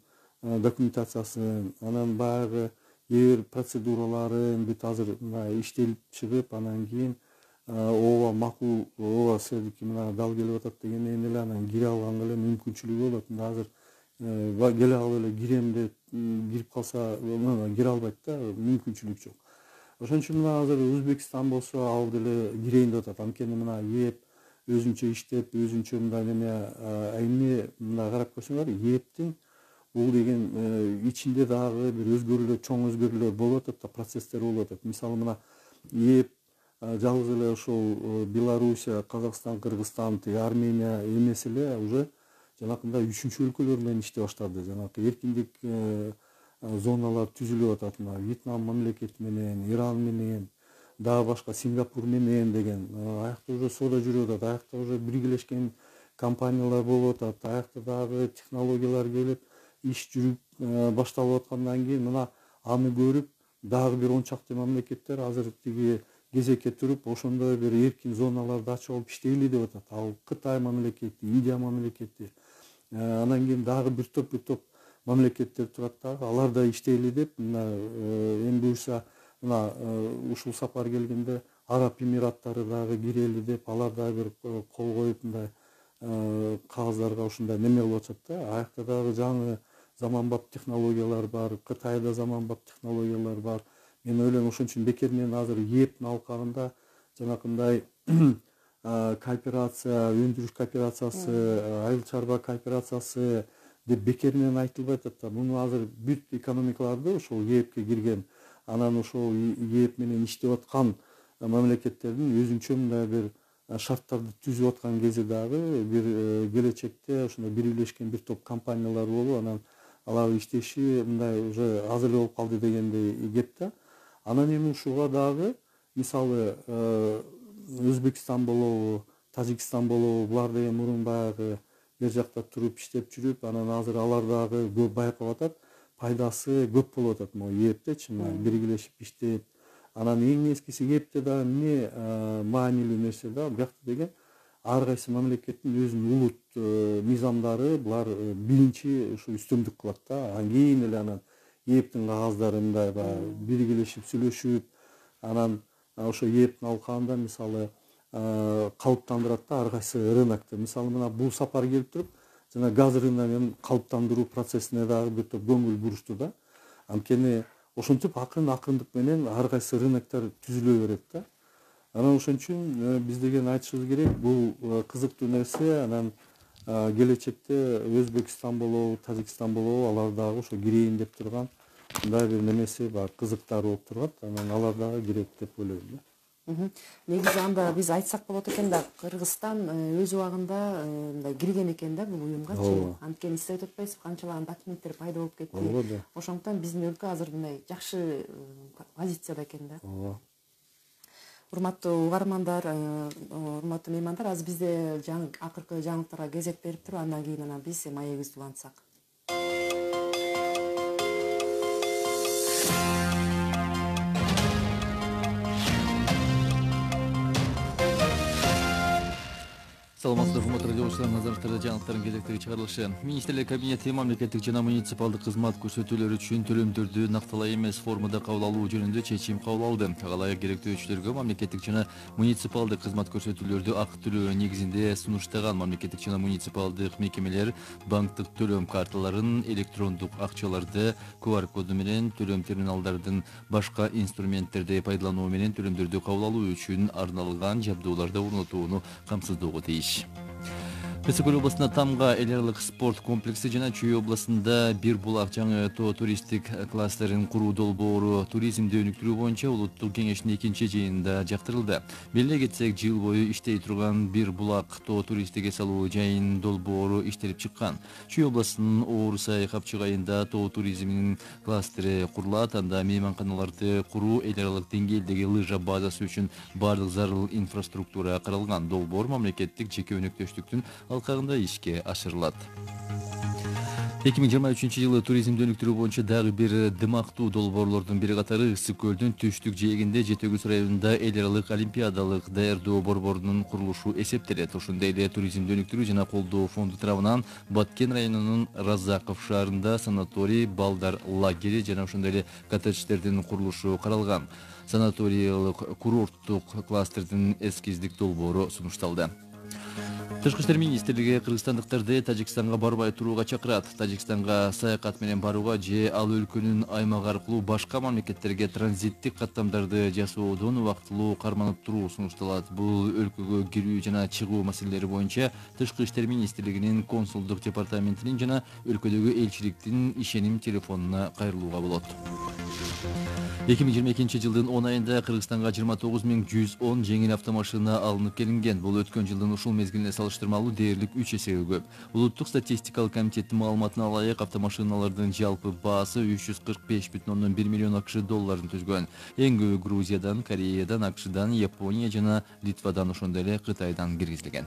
документациясын, анан баягы бир процедураларын бүт азыр мына иштелип чыгып, анан кийин ооба макул, ооба силердики мына дал келип атат дегенден эле анан кире алганга эле мүмкүнчүлүгү болот. Мында азыр келе алып эле кирем деп кирип калса кире албайт да, мүмкүнчүлүк жок. Ошон үчүн мына азыр Өзбекстан болсо ал деле кирейин деп атат. Анткени мына ээп өзүнчө иштеп, өзүнчө мындай неме эмне мына карап көрсөңөр, ээптин бул деген ичинде дагы бир өзгөрүүлөр, чоң өзгөрүүлөр болуп атат да, процесстер болуп атат. Мисалы мына ээп жалгыз эле ошол Белоруссия, Казакстан, Кыргызстан, Армения эмес эле уже жанакындай үчүнчү өлкөлөр менен иштей баштады. Жанакы эркиндик зоналар түзүлүп атат. Мына Вьетнам мамлекети менен, Иран менен, дагы башка Сингапур менен деген. Аякта уже соода жүрүп атат, аякта уже биргелешкен компаниялар болуп атат, аякта дагы технологиялар келип, иш жүрүп башталып аткандан кийин мына аны көрүп дагы бир 10 чакты мамлекеттер азыр тиги кезекке туруп ошондой бир эркин зоналарды ачып алып иштейли деп атат. Ал Кытай мамлекети, Индия мамлекети, анан кийин дагы бир топ мамлекеттер турат дагы, алар да иштейли деп, мына эми буюрса мына ушул сапар келгенде Араб Эмираттары дагы кирели деп, алар дагы бир кол коюп мындай кагаздарга ушундай неме болуп атат да. Аякта дагы жаңы заманбап технологиялар бар, Кытайда заманбап технологиялар бар. Мен ойлойм ошон үчүн бекеринен азыр ээптин алкагында жанакындай кооперация, өндүрүш кооперациясы, айыл чарба кооперациясы деп бекеринен айтылбай атат да. Муну азыр бүт экономикаларды ошол ээпке кирген, анан ошол ээп менен иштеп аткан мамлекеттердин өзүнчө мындай бир шарттарды түзүп аткан кезде дагы бир келечекте ошондой бирилешкен бир топ компаниялар болуп, анан алар иштеши мындай уже аз эле болуп калды дегендей кеп да. Анан эми ушуга дагы мисалы Өзбекстан болобу, Тажикстан болобу, булар деген мурун баягы бер жакта туруп иштеп жүрүп, анан азыр алар дагы көп байкап атат, пайдасы көп болуп атат могу ээптечи, биргелешип иштеп. Анан эң эскиси ээпте дагы эмне маанилүү нерсе да, биякта деген ар кайсы мамлекеттин өзүнүн улут мыйзамдары, булар биринчи ушу үстөмдүк кылат да. Анан кийин эле анан ээптин кагаздары мындай баягы биргелешип сүйлөшүп, анан ошо ээптин алкагында мисалы калыптандырат да ар кайсы рынокто. Мисалы мына бул сапар келип туруп, жана газ рыногун калыптандыруу процессине дагы бир топ көңүл бурушту да. Анткени ошентип акырындык менен ар кайсы рыноктор түзүлө берет да. Анан ошон үчүн биз деген айтышыбыз керек, бул кызыктуу нерсе. Анан келечекте Өзбекстан болобу, Тажикстан болобу, алар дагы ошо кирейин деп турган мындай бир немеси бар, кызыктары болуп турат. Анан алар дагы кирет деп ойлойм да. Негизи анда биз айтсак болот экен да, Кыргызстан өз убагында мындай кирген экен да бул уюмгачы. Анткени сиз айтып атпайсызбы, канчалаган документтер пайда болуп кетти. Ошондуктан биздин өлкө азыр мындай жакшы позицияда экен да. Урматтуу угармандар, урматтуу меймандар, азыр бизде акыркы жаңылыктарга кезек берип туруп, андан кийин биз маегибизди улантсак. Саламатсыздар, урматтуу радиочулар, назарыңыздарда жаңылыктардын кезектеги чыгарылышы. Министрлер кабинети мамлекеттик жана муниципалдык кызмат көрсөтүүлөр үчүн төлөмдөрдү накталай эмес формада кабыл алуу жөнүндө чечим кабыл алды. Ага ылайык керектөөчүлөргө мамлекеттик жана муниципалдык кызмат көрсөтүүлөрдү акы төлөө негизинде сунуштаган мамлекеттик жана муниципалдык мекемелер банктык төлөм карталарын, электрондук акчаларды, QR коду менен төлөм терминалдардын башка инструменттерди пайдалануу менен төлөмдөрдү кабыл алуу үчүн арналган жабдууларды орнотууну камсыздоого тийиш. Ысык Көл областында Тамга эл аралык спорт комплекси жана Чүй областында Бир булак жаңы тоо туристтик кластерин куруу долбоору туризмди өнүктүрүү боюнча улуттук кеңештин 2-жыйынында жактырылды. Беле кетсек, жыл бою иштей турган Бир булак тоо туристтик эс алуу жайын долбоору иштелип чыккан. Чүй областынын Оорусай Капчык айында тоо туризминин кластери курулат, анда мейманканаларды куруу, эл аралык деңгээлдеги лыжа базасы үчүн бардык зарыл инфраструктура каралган. Долбоор мамлекеттик жеке өнөктөштүктүн алкагында ишке ашырылат. 2023-жылы туризмди өнүктүрүү боюнча дагы бир дымактуу долбоорлордун бири катары Ысык Көлдүн түштүк жээгинде Жетөгүз районунда эл аралык олимпиадалык даярдоо борборунун курулушу эсептелет. Ошондой эле туризмди өнүктүрүү жана колдоо фонду тарабынан Баткен районунун Разаков шаарында санаторий, балдар лагери жана ошондой эле коттедждердин курулушу каралган. Санаториялык курорттук кластердин эскиздик долбоору сунушталды. Тышкы иштер министрлиги кыргызстандыктарды Тажикстанга барбай турууга чакырат. Тажикстанга саякат менен барууга же ал өлкөнүн аймагы аркылуу башка мамлекеттерге транзиттик каттамдарды жасоодон убактылуу карманып туруу сунушталат. Бул өлкөгө кирүү жана чыгуу маселелери боюнча Тышкы иштер министрлигинин консулдук департаментинин жана өлкөдөгү элчиликтин ишеним телефонуна кайрылууга болот. 2022-жылдын 10 айында Кыргызстанга 29110 жеңил автомашина алынып келинген. Бул өткөн жылдын ушул мезгилине салыштырмалуу дээрлик 3 эсеге көп. Улуттук статистикалык комитеттин маалыматына ылайык, автомашиналардын жалпы баасы 345,1 миллион АКШ долларын түзгөн. Эң көбү Грузиядан, Кореядан, АКШдан, Япония жана Литвадан, ошондой эле Кытайдан киргизилген.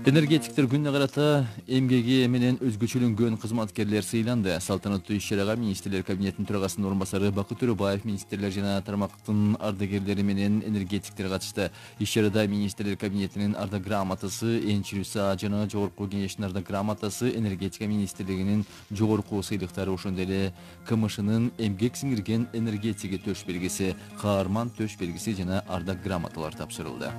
Энергетиктер күнүнө карата эмгеги менен өзгөчөлөнгөн кызматкерлер сыйланды. Салтанаттуу иш-чарага министрлер кабинетинин төрагасынын орун басары Бакыт Төрөбаев, министрлер жана тармактын ардагерлери менен энергетиктер катышты. Иш-чарада министрлер кабинетинин ардак грамотасы, Энчирюса жана жогорку кеңештин ардак грамотасы, энергетика министрлигинин жогорку сыйлыктары, ошондой эле КМШнын эмгек сиңирген энергетиги төш белгиси, каарман төш белгиси жана ардак грамоталар тапшырылды.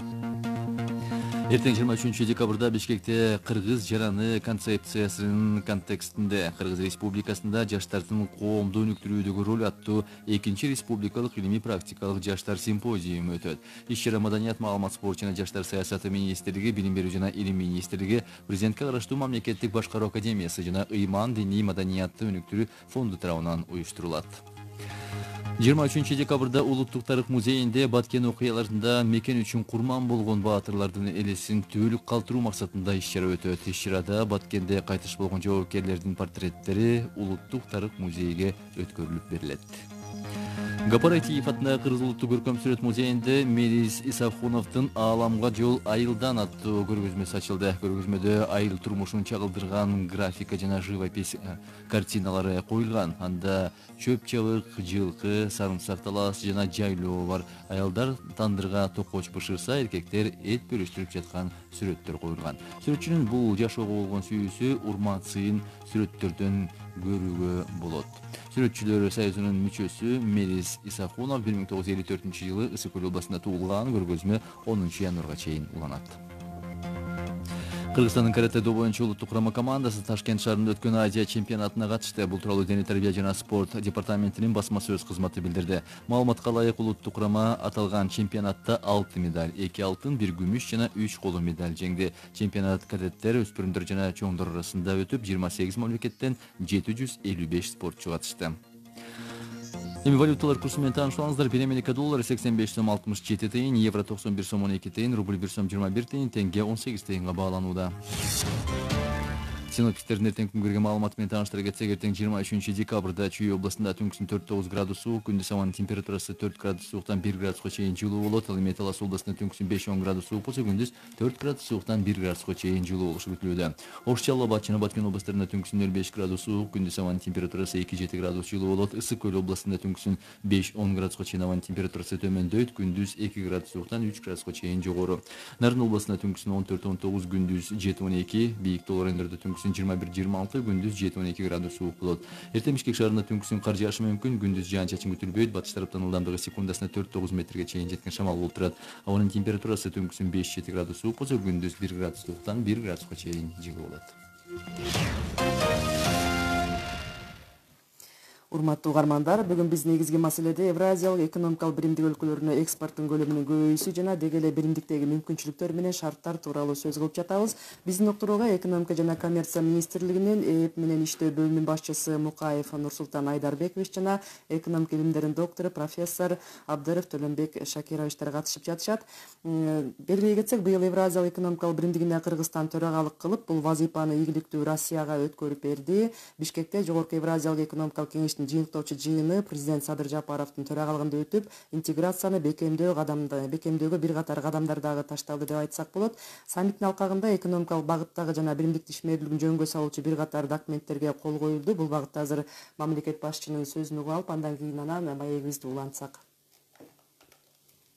Эртең 23 декабрда Бишкекте кыргыз жараны концепциясынын контекстинде Кыргыз Республикасында жаштардын коомду өнүктүрүүдөгү роль аттуу 2-чи республикалык илимий практикалык жаштар симпозиуму өтөт. Иш-чара маданият, маалымат, спорт жана жаштар саясаты министрлиги, билим берүү жана илим министрлиги, президентке караштуу мамлекеттик башкаруу академиясы жана Ыйман диний маданиятты өнүктүрүү фонду тарабынан уюштурулат. 23 декабрда Улуттук тарых музейинде Баткен окуяларында мекен үчүн курман болгон баатырлардын элесин түбөлүк калтыруу максатында иш-чара өтөт. Иш-чарада Баткенде кайтыш болгон жоопкерлердин портреттери Улуттук тарых музейиге өткөрүлүп берилет. Гапар Айтиев атындагы Кыргыз улуттук көркөм сүрөт музейинде Мелис Исафуновдун «Ааламга жол айылдан» аттуу көргөзмөсү ачылды. Көргөзмөдө айыл турмушун чагылдырган графика жана живопись картиналары коюлган. Анда чөп чабык, жылкы, сарымсак талаас жана жайлоо бар. Аялдар тандырга токоч бышырса, эркектер эт бөлүштүрүп жаткан сүрөттөр коюлган. Сүрөтчүнүн бул жашоого болгон сүйүүсү урмат-сыйын сүрөттөрдөн көрүүгө болот. Сүрөтчүлөр союзунун мүчөсү Мелис Исафунов 1954-жылы Ысык Көл областында туулган. Көргөзмө 10 январга чейин уланат. Кыргызстандын каратэ-до боюнча улуттук курама командасы Ташкент шаарында өткөн Азия чемпионатына катышты. Бул тууралуу Дене тарбия жана спорт департаментинин басма сөз кызматы билдирди. Маалыматка ылайык, улуттук курама аталган чемпионатта 6 медаль, 2 алтын, 1 күмүш жана 3 коло медаль жеңди. Чемпионат кадеттер, өспүрүмдөр жана чоңдор арасында өтүп, 28 мамлекеттен 755 спортчу катышты. Эми валюталар курсу менен таанышсаңыздар, 1 Америка доллары 85 сом 67 тыйын, евро 91 сом 12 тыйын, рубль 1 сом 21 тыйын, тенге 18 тыйынга бааланууда. Синоптиктердин эртең күнгө берген маалыматы менен тааныштыра кетсек, эртең 23 декабрда Чүй областында түнкүсүн 4-9 градус суук, күндүз абанын температурасы 4 градус сууктан 1 градуска чейин жылуу болот. Ал эми Талас областында түнкүсүн 5-10 градус суук болсо, күндүз 4 градус сууктан 1 градуска чейин жылуу болушу күтүлүүдө. Ош, Жалал Абад жана Баткен областарында түнкүсүн 0-5 градус суук, күндүз абанын температурасы 2-7 градус жылуу болот. Ысык Көл областында түнкүсүн 5-10 градуска чейин абанын температурасы төмөндөйт, күндүз 2 градус сууктан 3 градуска чейин жогору. Нарын областында түнкүсүн 14-19, күндүз 7-12, бийик тоо райондордо түнкүсүн 21-26, күндүз 7-12 градус суук болот. Эртең Бишкек шаарында түнкүсүн кар жаашы мүмкүн, күндүз жаан-чачын күтүлбөйт. Батыш тараптан ылдамдыгы секундасына 4-9 метрге чейин жеткен шамал болуп турат. Абанын температурасы түнкүсүн 5-7 градус суук болсо, күндүз 1 градус сууктан 1 градуска чейин жылуу болот. Урматтуу угармандар, бүгүн биз негизги маселеде Евразиялык экономикалык биримдик өлкөлөрүнө экспорттун көлөмүнүн көбөйүүсү жана деги эле биримдиктеги мүмкүнчүлүктөр менен шарттар тууралуу сөз кылып жатабыз. Биздин уктурууга экономика жана коммерция министрлигинин ЭЭП менен иштөө бөлүмүнүн башчысы Мукаев Нурсултан Айдарбекович жана экономика илимдеринин доктору профессор Абдыров Төлөнбек Шакировичтер катышып жатышат. Белгилей кетсек, быйыл Евразиялык экономикалык биримдигине Кыргызстан төрагалык кылып, бул вазыйпаны ийгиликтүү Россияга өткөрүп берди. Бишкекте Жогорку Евразиялык экономикалык кеңештин жыйынтыктоочу жыйыны президент Садыр Жапаровдун төрагалыгында өтүп, интеграцияны бекемдөөгө бир катар кадамдар дагы ташталды деп айтсак болот. Саммиттин алкагында экономикалык багыттагы жана биримдиктин ишмердүүлүгүн жөнгө салуучу бир катар документтерге кол коюлду. Бул багытта азыр мамлекет башчынын сөзүн угуп алып, андан кийин маегибизди улантсак.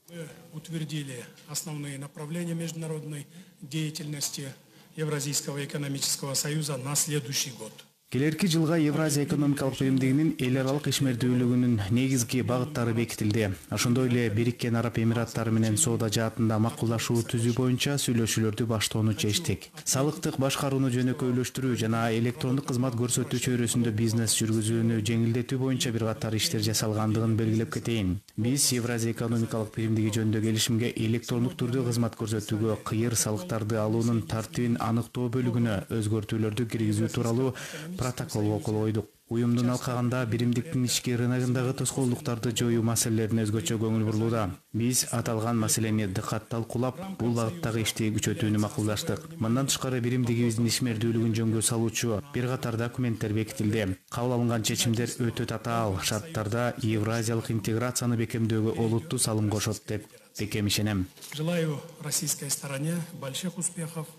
Мы утвердили основные направления международной деятельности Евразийского экономического союза на следующий год. Келерки жылга Евразия экономикалык биримдигинин эл аралык ишмердүүлүгүнүн негизги багыттары бекитилди. Ошондой эле Бириккен Араб Эмираттары менен соода жаатында макулдашуу түзүү боюнча сүйлөшүүлөрдү баштоону чечтик. Салыктык башкарууну жөнөкөйлөштүрүү жана электрондук кызмат көрсөтүү чөйрөсүндө бизнес жүргүзүүнү жеңилдетүү боюнча бир катар иштер жасалгандыгын белгилеп кетейин. Биз Евразия экономикалык биримдиги жөнүндө келишимге электрондук түрдө кызмат көрсөтүүгө кыйыр салыктарды алуунун тартибин аныктоо бөлүгүнө өзгөртүүлөрдү киргизүү тууралуу протоколго кол койдук. Уюмдун алкагында биримдиктин ички рыногундагы тоскоолдуктарды жоюу маселелерине өзгөчө көңүл бурулууда. Биз аталган маселени дыкат талкуулап, бул багыттагы ишти күчөтүүнү макулдаштык. Мындан тышкары биримдигибиздин ишмердүүлүгүн жөнгө салуучу бир катар документтер бекитилди. Кабыл алынган чечимдер өтө татаал шарттарда евразиялык интеграцияны бекемдөөгө олуттуу салым кошот деп бекем ишенем. Желаю российской стороне больших успехов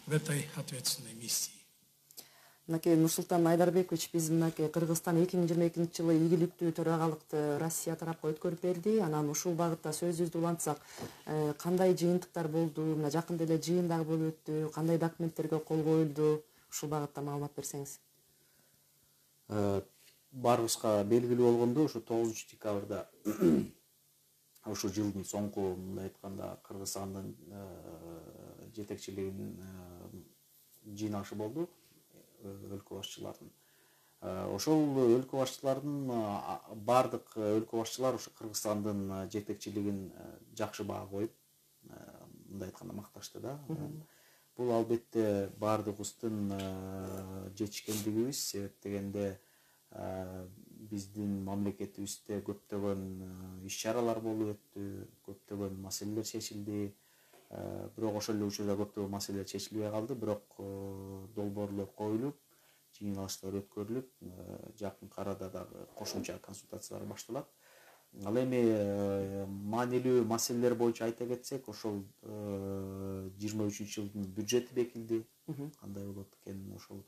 в этой ответственной миссии. Нурсултан Айдарбекович, биз Кыргызстан 2022 жылы ийгиликтүү төрагалыкты Россия тарапка өткөрүп берди. Анан ушул багытта сөзүбүздү улантсак, кандай жыйынтыктар болду? Мына жакында эле жыйын дагы болуп өттү. Кандай документтерге кол коюлду? Ушул багытта маалымат берсеңиз. Баарыбызга белгилүү болгондой, ошо 9-декабрда ушул жылдын соңку, мындай айтканда, Кыргызстандын жетекчилигинин жыйналышы болду. Өлкө башчылардын. Ошол өлкө башчылардын бардык өлкө башчылар ошо Кыргызстандын жетекчилигин жакшы баа коюп, мындай айтканда макташты да. Бул албетте бардыгыбыздын жетишкендигибиз, себеп дегенде биздин мамлекетибизде көптөгөн иш-чаралар болуп өттү, көптөгөн маселелер чечилди. Бирок ошол эле учурда көптөгөн маселелер чечилбей калды, бирок долбоорлор коюлуп, жыйналыштар өткөрүлүп, жакын арада дагы кошумча консультациялар башталат. Ал эми маанилүү маселелер боюнча айта кетсек, ошол 23 жылдын бюджети бекилди. Кандай болот экен, ошол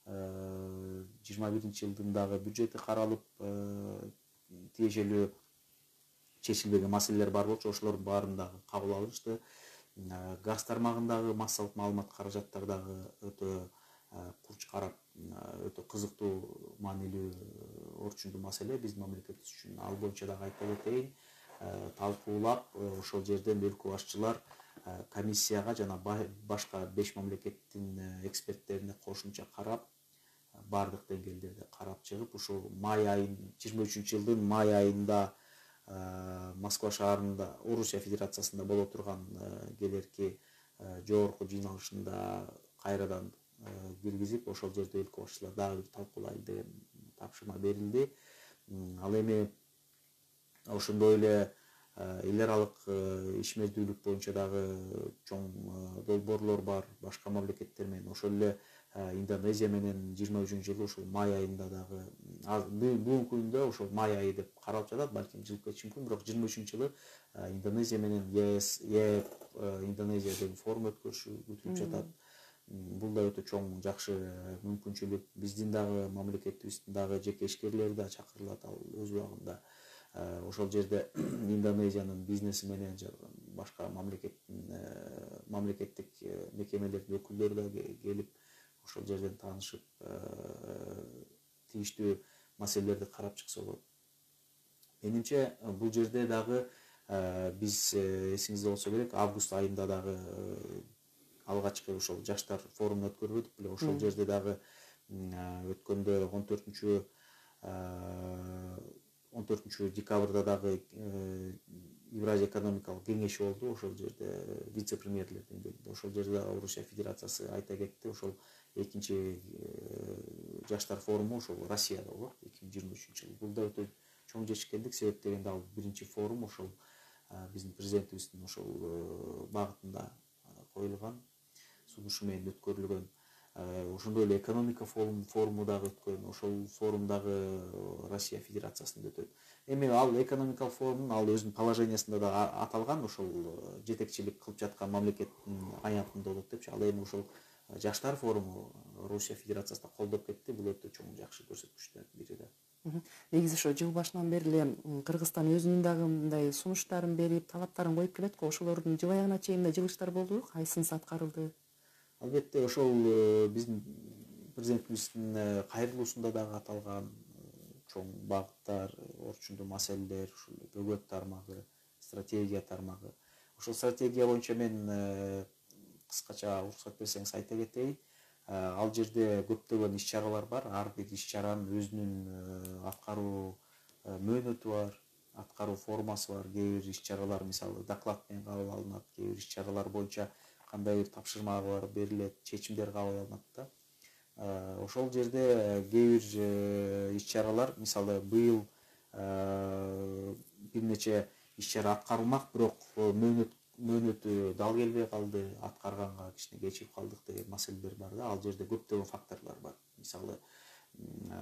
21 жылдын дагы бюджети каралып, тиешелүү чечилбеген маселелер бар болчу, ошолордун баарын дагы кабыл алышты. Газ тармагындагы массалык маалымат каражаттар дагы өтө курч карап, өтө кызыктуу, маанилүү, орчундуу маселе биздин мамлекетибиз үчүн. Ал боюнча дагы айта кетейин, талкуулап, ошол жерден өлкө башчылар комиссияга жана башка 5 мамлекеттин эксперттерине кошумча карап, бардык деңгээлдерде карап чыгып, ушул май айын 23 жылдын май айында Москва шаарында, Орусия Федерациясында боло турган келерки жогорку жыйналышында кайрадан киргизип, ошол жерде өлкө башчылар дагы талкуулайлы деген тапшырма берилди. Ал эми ошондой эле эл аралык ишмердүүлүк боюнча дагы чоң долбоорлор бар башка мамлекеттер менен. Ошол эле Индонезия менен 23-жылы ошол май айында дагы, бүгүнкү күндө ошол май айы деп каралып жатат, балким жылып кетиши мүмкүн, бирок 23-жылы Индонезия менен ЕЭП Индонезия деген форум өткөрүшү күтүлүп жатат. Бул да өтө чоң жакшы мүмкүнчүлүк. Биздин дагы мамлекетибиздин дагы жеке ишкерлери да чакырылат ал өз убагында. Ошол жерде Индонезиянын бизнеси менен башка мамлекеттик мекемелердин өкүлдөрү да келип, ошол жерден таанышып, тийиштүү маселелерди карап чыкса болот. Менимче бул жерде дагы биз, эсиңизде болсо керек, август айында дагы алгачкы ошол жаштар форумун өткөрүп өтүп эле, ошол жерде дагы өткөндө 14 14 декабрда дагы Евразия экономикалык кеңеши болду. Ошол жерде вице-премьерлердин келди. Ошол жерде Орусия Федерациясы айта кетти. Ошол экинчи жаштар форуму ошол Россияда болот 2023 жыл. Бул да өтө чоң жетишкендик, себеп дегенде ал биринчи форум ошол биздин президентибиздин ошол багытында коюлган, сунушу менен өткөрүлгөн. Ошондой эле экономика форуму дагы өткөн. Ошол форум дагы Россия Федерациясында өтөт. Эми ал экономикалык форумдун ал өзүнүн положениясында да аталган, ошол жетекчилик кылып жаткан мамлекеттин аянтында болот депчи. Ал эми ошол жаштар форуму Россия Федерациясында колдоп кетти. Бул өтө чоң жакшы көрсөткүчтөрдүн бири да. Негизи ошо жыл башынан бери эле Кыргызстан өзүнүн дагы мындай сунуштарын берип, талаптарын коюп келет го. Ошолордун жыл аягына чейин жылыштар болдубу? Кайсынысы аткарылды? Албетте ошол биздин президентибиздин кайрылуусунда дагы аталган чоң багыттар, орчундуу маселелер, ушул бөгөт тармагы, стратегия тармагы. Ошол стратегия боюнча мен кыскача уруксат берсеңиз айта кетейин. Ал жерде көптөгөн иш-чаралар бар. Ар бир иш-чаранын өзүнүн аткаруу мөөнөтү бар, аткаруу формасы бар. Кээ бир иш-чаралар мисалы доклад менен кабыл алынат, кээ бир иш-чаралар боюнча кандай бир тапшырмалар берилет, чечимдер кабыл алынат да. Ошол жерде кээ бир иш-чаралар мисалы быйыл бир нече иш-чара аткарылмак, бирок мөөнөтү дал келбей калды, аткарганга кичине кечигип калдык деген маселелер бар да. Ал жерде көптөгөн факторлор бар. Мисалы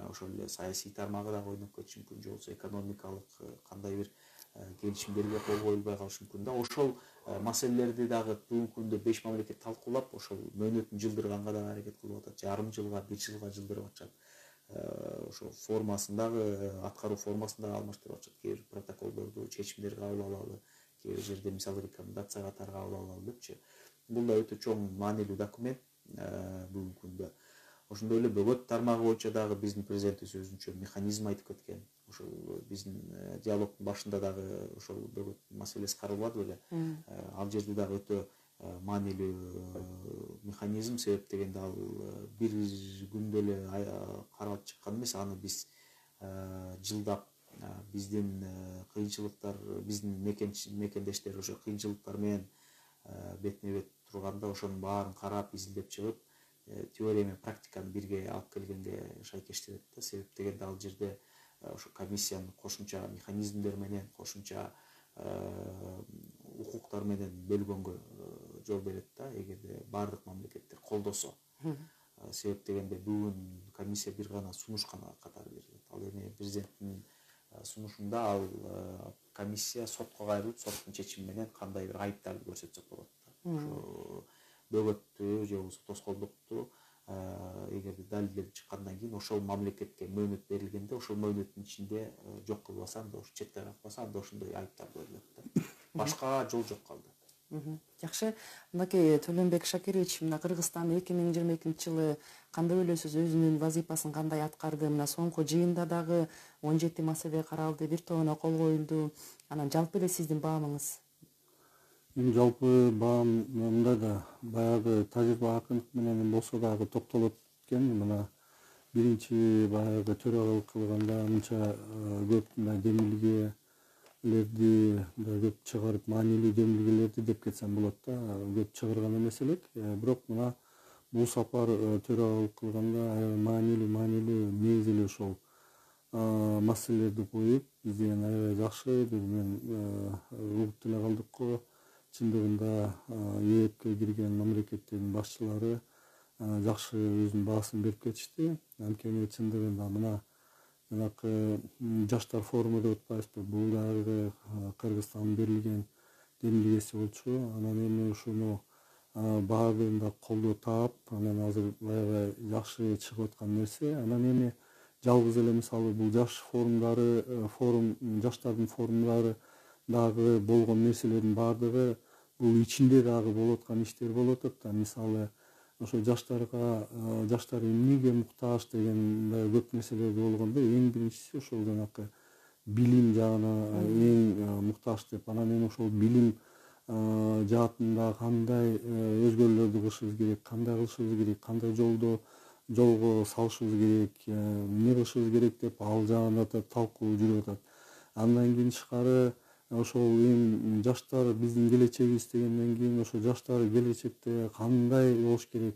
ошол эле саясий тармагы да ойноп кетиши мүмкүн, же болбосо экономикалык кандай бир келишимдерге кол коюлбай калышы мүмкүн да. Ошол маселелерди дагы бүгүнкү күндө 5 мамлекет талкуулап, ошол мөөнөтүн жылдырганга да аракет кылып атат. Жарым жылга, 1 жылга жылдырып атышат. Ошол формасын дагы, аткаруу формасын дагы алмаштырып атышат. Кээ бир протоколдорду, чечимдерди кабыл алалы, кээ бир жерде мисалы рекомендация катары кабыл алалы депчи. Бул да өтө чоң маанилүү документ бүгүнкү күндө. Ошондой эле бөгөт тармагы боюнча дагы биздин президентибиз өзүнчө механизм айтып кеткен. Ошол биздин диалогдун башында дагы ошол бөгөт маселеси каралбады беле. Ал жерде дагы өтө маанилүү механизм, себеп дегенде ал бир күндө эле каралып чыккан эмес. Аны биз жылдап биздин кыйынчылыктар, биздин мекендештер ошо кыйынчылыктар менен бетме бет турганда ошонун баарын карап, изилдеп чыгып, теория менен практиканы бирге алып келгенге шайкештелет да. Себеп дегенде ал жерде ошо комиссиянын кошумча механизмдер менен, кошумча укуктар менен бөлгөнгө жол берет да, эгерде баардык мамлекеттер колдосо. Себеп дегенде бүгүн комиссия бир гана сунуш катары берилет. Ал эми президенттин сунушунда ал комиссия сотко кайрылып, соттун чечими менен кандай бир айыптарды көрсөтсөк болот да. Ошо бөгөттү же болбосо тоскоолдукту эгерде далилдеп чыккандан кийин ошол мамлекетке мөөнөт берилгенде, ошол мөөнөттүн ичинде жок кылбаса, анда ошо четке какпаса, анда ошондой айыптар коюлат да. Башка жол жок калды. Жакшы. Мынакей Төлөнбек Шакирович, мына Кыргызстан 2022 жылы кандай ойлойсуз, өзүнүн вазифасын кандай аткарды? Мына соңку жыйында дагы 17 маселе каралды, бир тобуна кол коюлду. Анан жалпы эле сиздин баамыңыз? Эми жалпы баам мындай да баягы тажрыйба акындык менен болсо дагы токтолуп кеткен. Мына биринчи баягы төрагалык кылганда мынча көп демилгелерди да көп чыгарып, маанилүү демилгелерди деп кетсем болот да, көп чыгарган эмес элек. Бирок мына бул сапар төрагалык кылганда маанилүү негиз эле ошол маселелерди коюп, биз деген аябай жакшы деп мен угуп деле калдык го. Чындыгында ЕЭПке кирген мамлекеттердин башчылары жакшы өзүнүн баасын берип кетишти. Анткени чындыгында мына жанакы жаштар форуму деп атпайбызбы, бул дагы Кыргызстандын берилген демилгеси болчу. Анан эми ушуну баардыгын да колдоо таап, анан азыр аябай жакшы чыгып аткан нерсе. Анан эми жалгыз эле мисалы бул жаш форумдары, жаштардын форумдары дагы болгон нерселердин баардыгы бул ичинде дагы болуп аткан иштер болуп атат да. Мисалы ошо жаштар эмнеге муктаж деген көп нерселерди болгондо, эң биринчиси ошол жанакы билим жагына эң муктаж деп. Анан эми ошол билим жаатында кандай өзгөрүүлөрдү кылышыбыз керек, кандай кылышыбыз керек, кандай жолдо жолго салышыбыз керек, эмне кылышыбыз керек деп ал жагында талкуу жүрүп атат. Андан кийин тышкары ошол эми жаштар биздин келечегибиз дегенден кийин ошо жаштар келечекте кандай болуш керек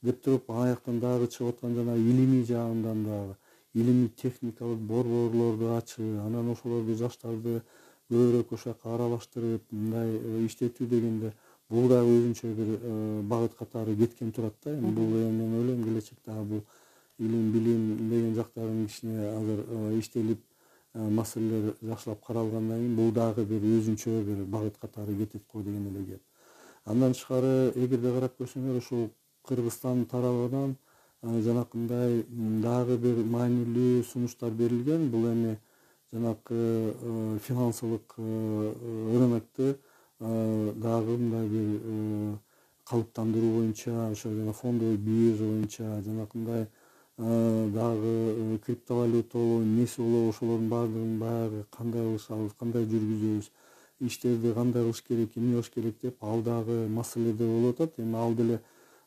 деп туруп аяктан дагы чыгып аткан жана илимий жагынан дагы илимий техникалык борборлорду ачуу, анан ошолорду жаштарды көбүрөөк ошол жака аралаштырып мындай иштетүү дегенде бул дагы өзүнчө бир багыт катары кеткен турат да. Эми бул мен ойлойм келечекте бул илим билим деген жактарын кичине азыр иштелип маселелер жакшылап каралгандан кийин бул дагы бир өзүнчө бир багыт катары кетет го деген эле кеп. Андан тышкары эгерде карап көрсөңөр ушул Кыргызстан тарабынан жанакындай дагы бир маанилүү сунуштар берилген. Бул эми жанакы финансылык рынокты дагы мындай бир калыптандыруу боюнча, ошо жана фондовый биржа боюнча жанакындай дагы криптовалюта болобу, эмнеси болобу ошолордун баардыгын баягы кандай кылышабыз, кандай жүргүзөбүз, иштерди кандай кылыш керек, эмне кылыш керек деп ал дагы маселеде болуп атат. Эми ал деле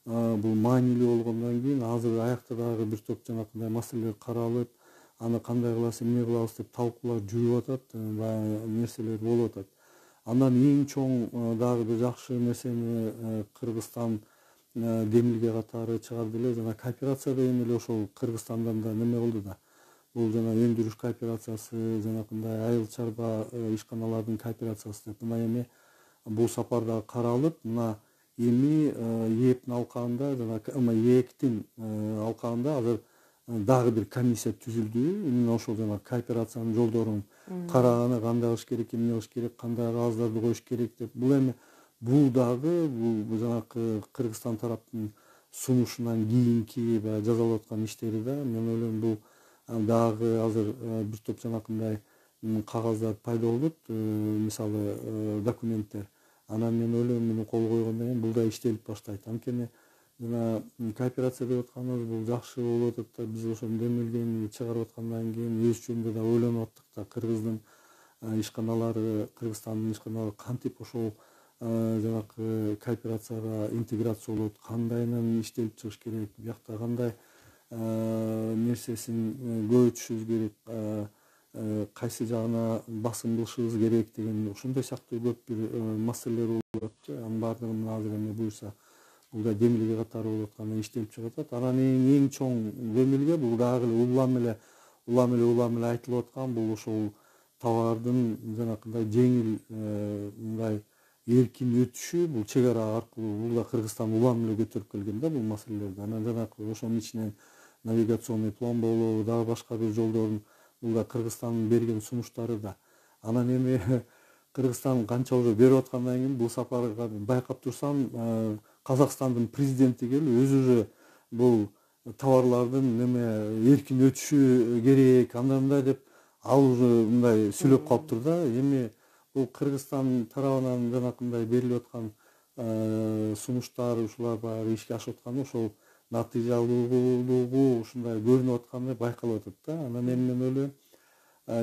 бул маанилүү болгондон кийин азыр аякта дагы бир топ жанакындай маселелер каралып, аны кандай кылабыз, эмне кылабыз деп талкуулар жүрүп атат, баягы нерселер болуп атат. Андан эң чоң дагы бир жакшы нерсени Кыргызстан демилге катары чыгарды эле, жана кооперация деген эле ошол Кыргызстандан да неме болду да. Бул жана өндүрүш кооперациясы, жанакындай айыл чарба ишканалардын кооперациясы деп мына эми бул сапарда каралып, мына эми ээптин алкагында жана ээктин алкагында азыр дагы бир комиссия түзүлдү. Именно ошол жана кооперациянын жолдорун караганы, кандай кылыш керек, эмне кылыш керек, кандай кагаздарды коюш керек деп. Бул эми бул дагы бул жанакы Кыргызстан тараптын сунушунан кийинки баягы жасалып аткан иштери да. Мен ойлойм бул дагы азыр бир топ жанакындай кагаздар пайда болот, мисалы документтер. Анан мен ойлойм муну кол койгондон кийин бул да иштелип баштайт. Анткени жана кооперация деп атканыбыз бул жакшы болуп атат да. Биз ошол демилгени чыгарып аткандан кийин өз жөнүндө да ойлонуп аттык да. Кыргыздын ишканалары, Кыргызстандын ишканалары кантип ошол жанакы кооперацияга интеграцияланып, кандайынан иштелип чыгыш керек, биякта кандай нерсесин көбөйтүшүбүз керек, кайсы жагына басым кылышыбыз керек деген ошондой сыяктуу көп бир маселелер болуп атат. Анын баардыгын азыр эми буюрса бул да демилге катары болуп аткандан иштелип чыгып атат. Анан эң чоң демилге бул дагы улам эле айтылып аткан бул ошол товардын жанакындай жеңил мындай эркин өтүшү, бул чек ара аркылуу, бул да Кыргызстан улам эле көтөрүп келген да бул маселелерди. Анан жанакы ошонун ичинен навигационный пломба болобу, дагы башка бир жолдордун бул да Кыргызстандын берген сунуштары да. Анан эми Кыргызстан канча уже берип аткандан кийин бул сапарга байкап турсам, Казакстандын президенти келип өзү уже бул товарлардын неме эркин өтүшү керек, андай деп ал уже мындай сүйлөп калыптыр да. Эми бул Кыргызстан тарабынан жанакындай берилип аткан сунуштар, ушулар баягы ишке ашып атканы ошол натыйжалуулугу ушундай көрүнүп атканы байкалып атат да. Анан эми мен ойлойм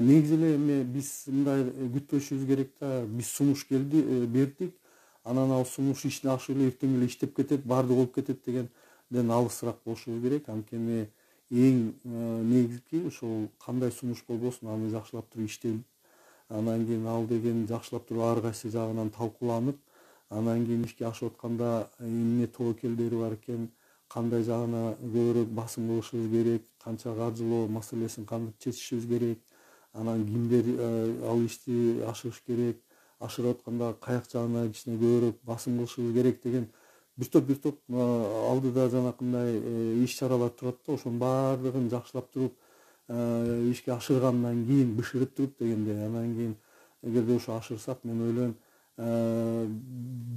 негизи эле эми биз мындай күтпөшүбүз керек да. Биз сунуш бердик, анан ал сунуш ишин ашып эле эртең эле иштеп кетет, баардыгы болуп кетет дегенден алысыраак болушубуз керек. Анткени эң негизги ошол кандай сунуш болбосун аны жакшылап туруп иштелип, анан кийин ал деген жакшылап туруп ар кайсы жагынан талкууланып, анан кийин ишке ашып атканда эмне тобокелдери бар экен, кандай жагына көбүрөөк басым кылышыбыз керек, канча каржылоо маселесин кантип чечишибиз керек, анан кимдер ал ишти ашырыш керек, ашырып атканда каяк жагына кичине көбүрөөк басым кылышыбыз керек деген бир топ алдыда жанакындай иш чаралар турат да. Ошонун баардыгын жакшылап туруп ишке ашыргандан кийин бышырып туруп дегенде, анан кийин эгерде ошо ашырсак, мен ойлойм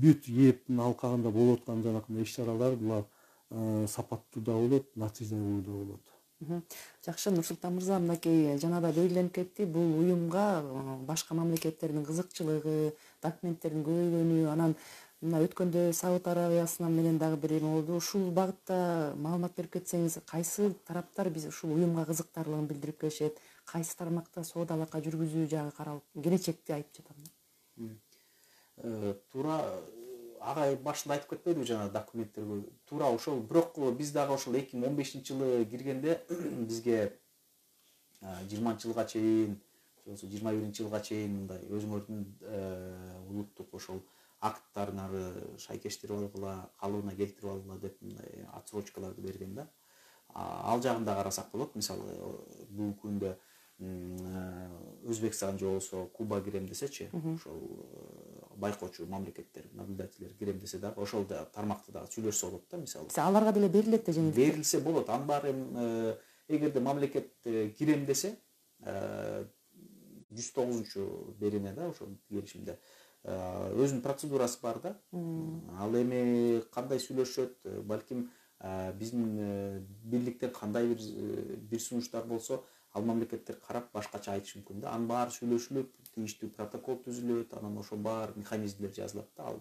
бүт ээптин алкагында болуп аткан жанакындай иш чаралар булар сапаттуу да болот, натыйжалуу да болот. Жакшы, Нурсултан мырза, мынакей жанада белгиленип кетти, бул уюмга башка мамлекеттердин кызыкчылыгы, документтердин көбөйгөнү, анан мына өткөндө Сауд Арабиясынан менен дагы бир эме болду. Ушул багытта маалымат берип кетсеңиз, кайсы тараптар биз ушул уюмга кызыктарлыгын билдирип келишет, кайсы тармакта соода алака жүргүзүү жагы каралып, келечекти айтып жатам. Туура агай башында айтып кетпедиби жана документтерге туура ошол, бирок биз дагы ошол 2015-жылы киргенде бизге 20-жылга чейин же болбосо 21-жылга чейин мындай өзүңөрдүн улуттук ошол акттарыңарды шайкештирип алгыла, калыбына келтирип алгыла деп мындай отсрочкаларды берген да. Ал жагын да карасак болот. Мисалы бүгүнкү күндө Өзбекстан же болбосо Куба кирем десечи, ошол байкоочу мамлекеттер, наблюдательдер кирем десе дагы ошол тармакты дагы сүйлөшсө болот да, мисалы. Аларга деле берилет да жеңилдик. Берилсе болот. Анын баары эгерде мамлекет кирем десе 109-берине да ошол келишимде өзүнүн процедурасы бар да. Ал эми кандай сүйлөшөт, балким биздин бирликтен кандай бир сунуштар болсо, ал мамлекеттер карап башкача айтышы мүмкүн да. Анын баары сүйлөшүлүп, тийиштүү протокол түзүлөт, анан ошол баары механизмдер жазылат да. Ал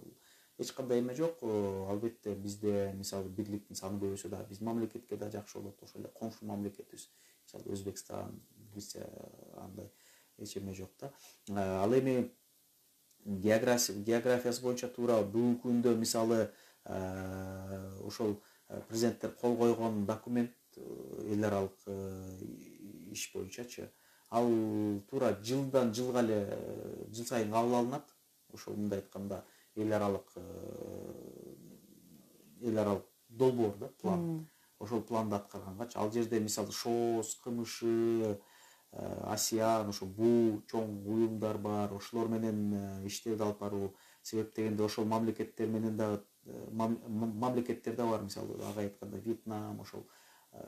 эч кандай эме жок. Албетте бизде мисалы бирликтин саны көбөйсө да биздин мамлекетке да жакшы болот. Ошол эле коңшу мамлекетибиз, мисалы Өзбекстан, Греция, андай эч эме жок да. Ал эми географиясы боюнча туура бүгүнкү күндө мисалы ошол президенттер кол койгон документ эл аралык иш боюнчачы, ал туура жылдан жылга эле жыл сайын кабыл алынат. Ошол мындай айтканда эл аралык долбоор да, план. Ошол планды аткаргангачы ал жерде мисалы ШОС, КМШ, АСЕАН, ошо бул чоң уюмдар бар. Ошолор менен иштерди алып баруу себеп дегенде ошол мамлекеттер менен дагы мамлекеттер да бар. Мисалы ага айтканда Вьетнам, ошол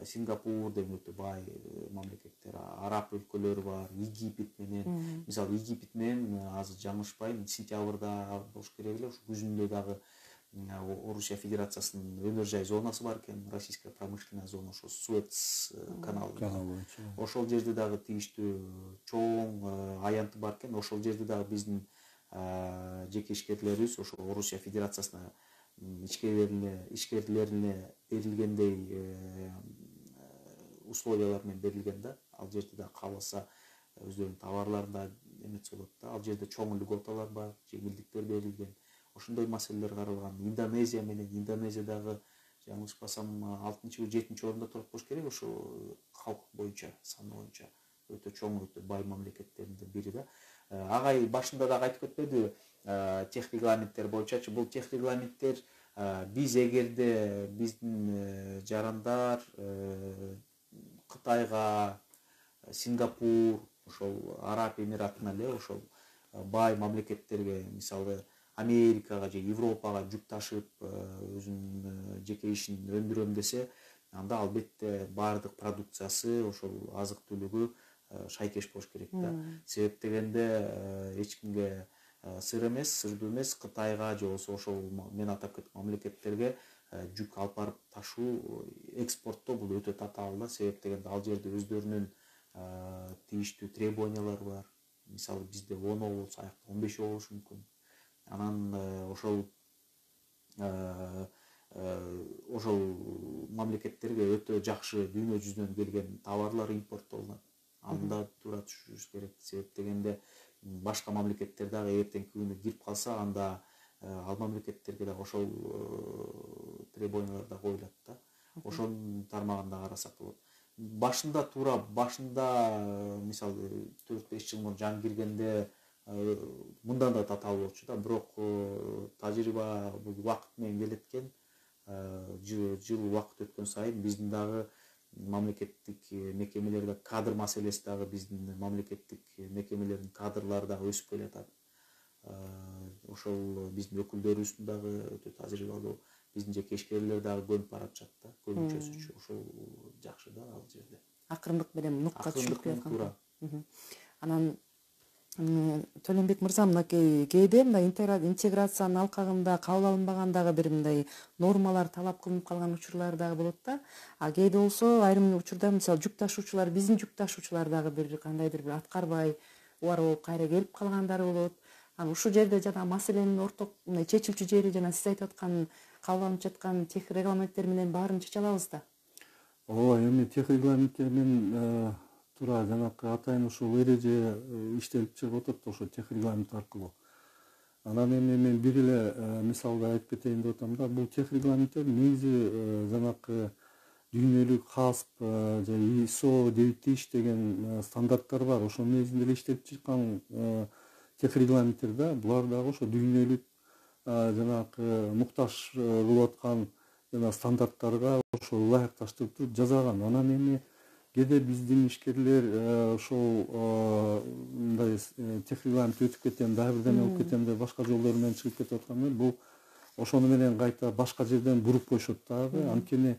Сингапур деген өтө бай мамлекеттер, араб өлкөлөрү бар, Египет менен. Мисалы Египет менен азыр жаңылышпайм, сентябрда болуш керек эле, ушу күзүндө дагы Орусия Федерациясынын өнөр жай зонасы бар экен, российская промышленная зона, ошо Суэц каналы боюнча. Ошол жерде дагы тийиштүү чоң аянты бар экен. Ошол жерде дагы биздин жеке ишкерлерибиз ошо Орусия Федерациясына ишкерлерине берилгендей условиялар менен берилген да. Ал жерде да кааласа өздөрүнүн товарларын да эметсе болот да. Ал жерде чоң льготалар бар, жеңилдиктер берилген. Ошондой маселелер каралган. Индонезия менен, Индонезия дагы жаңылышпасам 6-7 орунда турат болуш керек, ошо калк боюнча, саны боюнча өтө чоң, өтө бай мамлекеттердин бири да. Агай башында дагы айтып кетпедиби, тех регламенттер боюнчачы. Бул тех регламенттер биз эгерде биздин жарандар Кытайга, Сингапур, ошол Араб Эмиратына эле, ошол бай мамлекеттерге, мисалы Америкага же Европага жүк ташып, өзүнүн жеке ишин өндүрөм десе, анда албетте баардык продукциясы, ошол азык түлүгү шайкеш болуш керек да. Себеп дегенде эч кимге сыр эмес, сырдуу эмес, Кытайга же болбосо ошол мен атап кеткен мамлекеттерге жүк алып барып ташуу, экспортто бул өтө татаал да. Себеп дегенде ал жерде өздөрүнүн тийиштүү требованиялары бар. Мисалы бизде 10 болсо, аякта 15 болушу мүмкүн. Анан ошол мамлекеттерге өтө жакшы дүйнө жүзүнөн келген товарлар импорттолунат. Анда туура түшүнүш керек. Себеп дегенде башка мамлекеттер дагы эртеңки күнү кирип калса, анда ал мамлекеттерге дагы ошол требованиялар да коюлат да. Ошонун тармагында карасак болот. Башында мисалы 4-5 жыл мурун жаңы киргенде мындан да татаал болчу да. Бирок тажрыйба бул убакыт менен келет экен. Жыл убакыт өткөн сайын биздин дагы мамлекеттик мекемелерде кадр маселеси дагы биздин мамлекеттик мекемелердин кадрлары дагы өсүп келатат. Ошол биздин өкүлдөрүбүздүн дагы өтө тажрыйбалуу, биздин жеке ишкерлер дагы көнүп баратышат да. Көбүнчөсүчү ошол жакшы да ал жерде. Акырындык менен нукка түшүп келаткан. Анан Төлөнбек мырза, мынакей кээде мындай интеграциянын алкагында кабыл алынбаган дагы бир мындай нормалар талап кылынып калган учурлар дагы болот да. Кээде болсо айрым учурда мисалы жүк ташуучулар, биздин жүк ташуучулар дагы бир кандайдыр бир аткарбай убара болуп кайра келип калгандары болот. Анан ушул жерде жана маселенин орток мындай чечилчү жери жана сиз айтып аткан кабыл алынып жаткан тех регламенттер менен баарын чече алабыз да. Ооба, эми тех регламенттер менен туура жанакы атайын ушул эреже иштелип чыгып атат ошо тех регламент аркылуу. Анан эми мен бир эле мисалды айтып кетейин деп атам да. Бул тех регламенттер негизи жанакы дүйнөлүк ХАСП же ISO 9000 деген стандарттар бар. Ошонун негизинде эле иштеп чыккан тех регламенттер да. Булар дагы ошо дүйнөлүк жанакы муктаж кылып аткан жана стандарттарга ошо ылайыкташтырып туруп жасаган. Анан эми кээде биздин ишкерлер ошол мындай тех регламент өтүп кетем, дагы бирдеме болуп кетем деп башка жолдор менен чыгып кетип атканда бул ошону менен кайта башка жерден буруп коюшат дагы. Анткени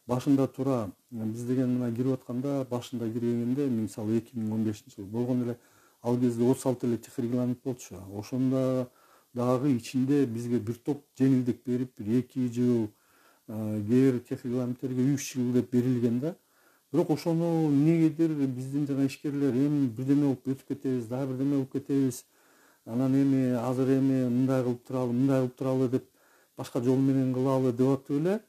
башында туура биз деген мына кирип атканда башында киргенде мисалы 2015-жыл болгон эле ал кезде 36 эле тех регламент болчу. Ошондо дагы ичинде бизге бир топ жеңилдик берип, бир 2 жыл, кээ бир тех регламенттерге 3 жыл деп берилген да. Бирок ошону эмнегедир биздин жана ишкерлер эми бирдеме болуп өтүп кетебиз, дагы бирдеме болуп кетебиз. Анан эми азыр эми мындай кылып туралы деп башка жол менен кылалы деп атып эле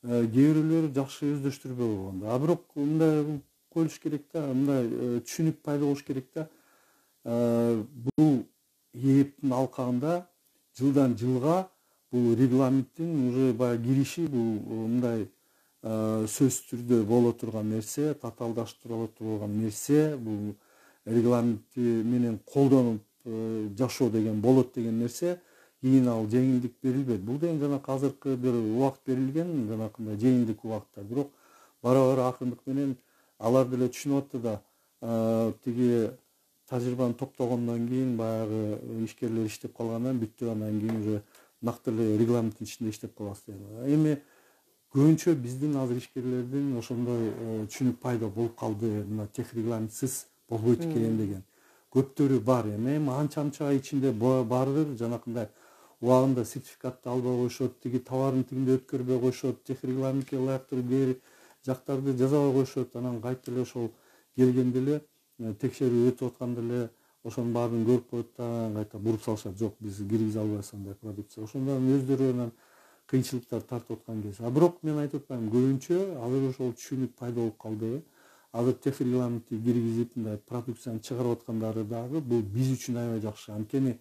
кээ бирөөлөр жакшы өздөштүрбөй койгон да. Бирок мындай кылып коюлуш керек да, мындай түшүнүк пайда болуш керек да. Бул ээптин алкагында жылдан жылга бул регламенттин уже баягы кириши бул мындай сөзсүз түрдө боло турган нерсе, татаалдаштырыла турган нерсе, бул регламенти менен колдонуп жашоо деген болот деген нерсе. Кийин ал жеңилдик берилбейт. Бул деген жанакы азыркы бир убакыт берилген, жанакындай жеңилдик убакыттар. Бирок бара акырындык менен алар деле түшүнүп атты да. Тиги тажрыйбаны топтогондон кийин баягы ишкерлер иштеп калгандан бүттү, андан кийин уже нактуу эле регламенттин ичинде иштеп калабыз деген. Эми көбүнчө биздин азыр ишкерлердин ошондой түшүнүк пайда болуп калды. Мына тех регламентсиз болбойт экен деген. Көптөрү бар. Эми анча ичинде бардыр жанакындай убагында сертификатты албай коюшот, тиги товарын тигинде өткөрбөй коюшот, тех регламентке ылайыктуу бир жактарды жазабай коюшот. Анан кайта эле ошол келгенде эле текшерүү өтүп атканда эле ошонун баарын көрүп коет да, кайта буруп салышат. Жок, биз киргизе албайбыз андай продукция. Ошондон өздөрү анан кыйынчылыктар тартып аткан кез. Бирок мен айтып атпаймынбы, көбүнчө азыр ошол түшүнүк пайда болуп калды. Азыр тех регламентти киргизип мындай продукцияны чыгарып аткандары дагы бул биз үчүн аябай жакшы. Анткени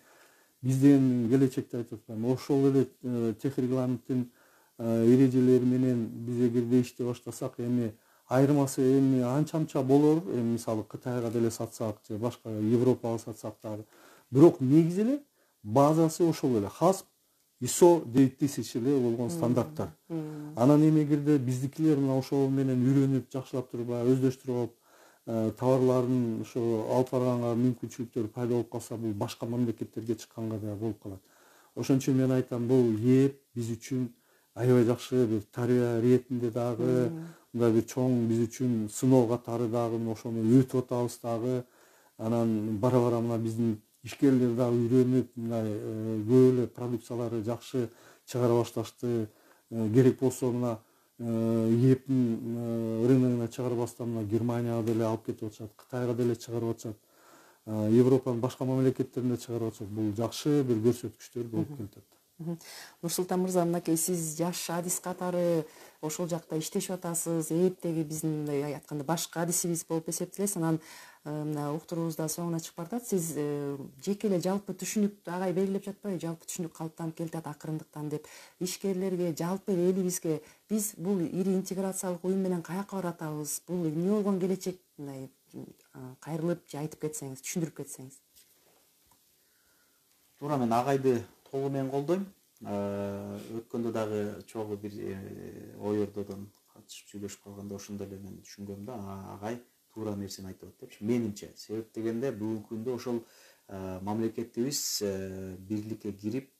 биз деген келечекте айтып атпаймынбы, ошол эле тех регламенттин эрежелери менен биз эгерде иштей баштасак, эми айырмасы эми анча болор. Эми мисалы Кытайга деле сатсак же башка Европага сатсак дагы. Бирок негизи эле базасы ошол эле. ХАСП ISO 9000 эле болгон стандарттар. Анан эми эгерде биздикилер мына ошол менен үйрөнүп, жакшылап туруп, өздөштүрүп алып, товарларын ошо алып барганга мүмкүнчүлүктөр пайда болуп калса, бул башка мамлекеттерге чыкканга да болуп калат. Ошон үчүн мен айтам, бул ээп биз үчүн аябай жакшы бир тарбия иретинде дагы, мындай бир чоң биз үчүн сыноо катары дагы ошону өтүп атабыз дагы. Анан бара мына биздин ишкерлер дагы үйрөнүп, мындай көп эле продукциялары жакшы чыгара башташты. Керек болсо мына ээптин рыногуна чыгарбастан мына Германияга деле алып кетип атышат, Кытайга деле чыгарып атышат, Европанын башка мамлекеттерине чыгарып атышат. Бул жакшы бир көрсөткүчтөр болуп келатат. Нурсултан мырза, мынакей сиз жаш адис катары ошол жакта иштешип атасыз. Эптеги биздин мындай айтканда башкы адисибиз болуп эсептелесиз. Анан мына уктуруубузда соңуна чыгып бардат. Сиз жеке эле жалпы түшүнүк агай белгилеп жатпайбы? Жалпы түшүнүк калыптанып келатат акырындыктан деп. Ишкерлерге, жалпы элибизге биз бул ири интеграциялык уюм менен каяка баратабыз? Бул эмне болгон келечек? Мындай кайрылып же айтып кетсеңиз, түшүндүрүп кетсеңиз. Туура, мен агайды толугу менен колдойм. Өткөндө дагы чогуу бир ой өрдөдөн катышып сүйлөшүп калганда ошондо эле мен түшүнгөм да, агай туура нерсени айтып атат депчи. Менимче, себеп дегенде бүгүнкү күндө ошол мамлекетибиз бирликке кирип,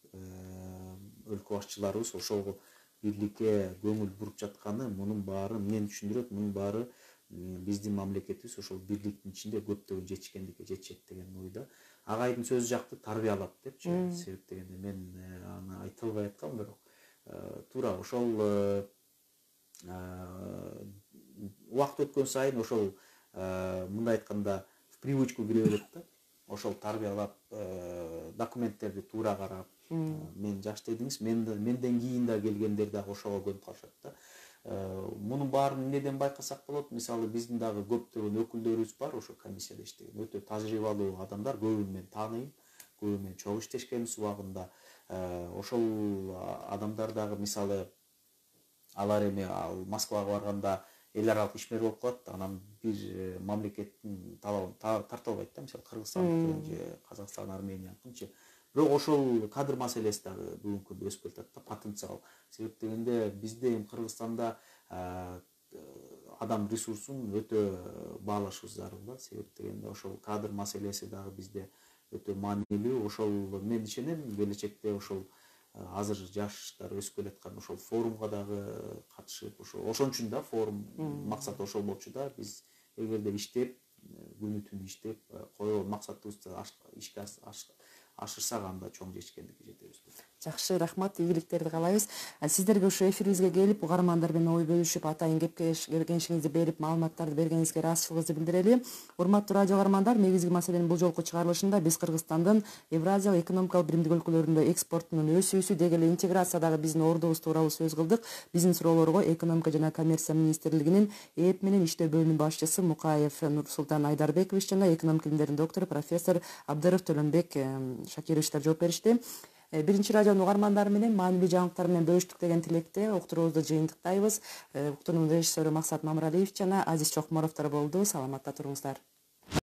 өлкө башчыларыбыз ошол бирликке көңүл буруп жатканы, мунун баары мен түшүндүрөт, мунун баары биздин мамлекетибиз ошол бирликтин ичинде көптөгөн жетишкендикке жетишет деген ойдо. Агайдын сөзү жакты тарбиялап депчи. Себеп дегенде мен аны айта албай аткам, бирок туура ошол убакыт өткөн сайын ошол мындай айтканда в привычку кире берет да. Ошол тарбиялап, документтерди туура карап, мен жаш дедиңиз, менден кийин да келгендер дагы ошого көнүп калышат да. Мунун баарын эмнеден байкасак болот? Мисалы биздин дагы көптөгөн өкүлдөрүбүз бар ошо комиссияда иштеген. Өтө тажрыйбалуу адамдар, көбүн мен тааныйм. көбү менен чогуу иштешкенбиз убагында. Ошол адамдар дагы мисалы алар эми ал Москвага барганда эл аралык ишмер болуп калат, анан бир мамлекеттин талабын тарта албайт да, мисалы Кыргызстандыкын же Казакстан, Арменияныкынчы. Бирок ошол кадр маселеси дагы бүгүнкү күндө өсүп келатат да, потенциал. Себеп дегенде бизде эми Кыргызстанда адам ресурсун өтө баалашыбыз зарыл да. Себеп дегенде ошол кадр маселеси дагы бизде өтө маанилүү. Ошол мен ишенем, келечекте ошол азыр жаштар өсүп келаткан ошол форумга дагы катышып, ошон үчүн да форум максаты ошол болчу да. Биз эгерде иштеп, күнү түнү иштеп, койгон максатыбызды ишке ашырсак анда чоң жетишкендикке жетебиз. Жакшы, рахмат, ийгиликтерди каалайбыз. Сиздерге ушу эфирибизге келип, угармандар менен ой бөлүшүп, атайын кеңешиңизди берип, маалыматтарды бергениңизге ыраазычылыгыбызды билдирели. Урматтуу радио угармандар, негизги маселенин бул жолку чыгарылышында биз Кыргызстандын Евразиялык экономикалык биримдик өлкөлөрүндө экспортунун өсүүсү деги эле интеграциядагы биздин ордубуз тууралуу сөз кылдык. Биздин суроолорго экономика жана коммерция министрлигинин ЭЭП менен иштөө бөлүмүнүн башчысы Мукаев Нурсултан Айдарбекович жана экономика илимдеринин доктору профессор Абдыров Төлөнбек Шакировичтер жооп беришти. Биринчи радионун угармандары менен маанилүү жаңылыктар менен бөлүштүк деген тилекте уктуруубузду жыйынтыктайбыз. Уктуруунун режиссеру Максат Мамыралиев жана Азиз Чокморовдор болду. Саламатта туруңуздар.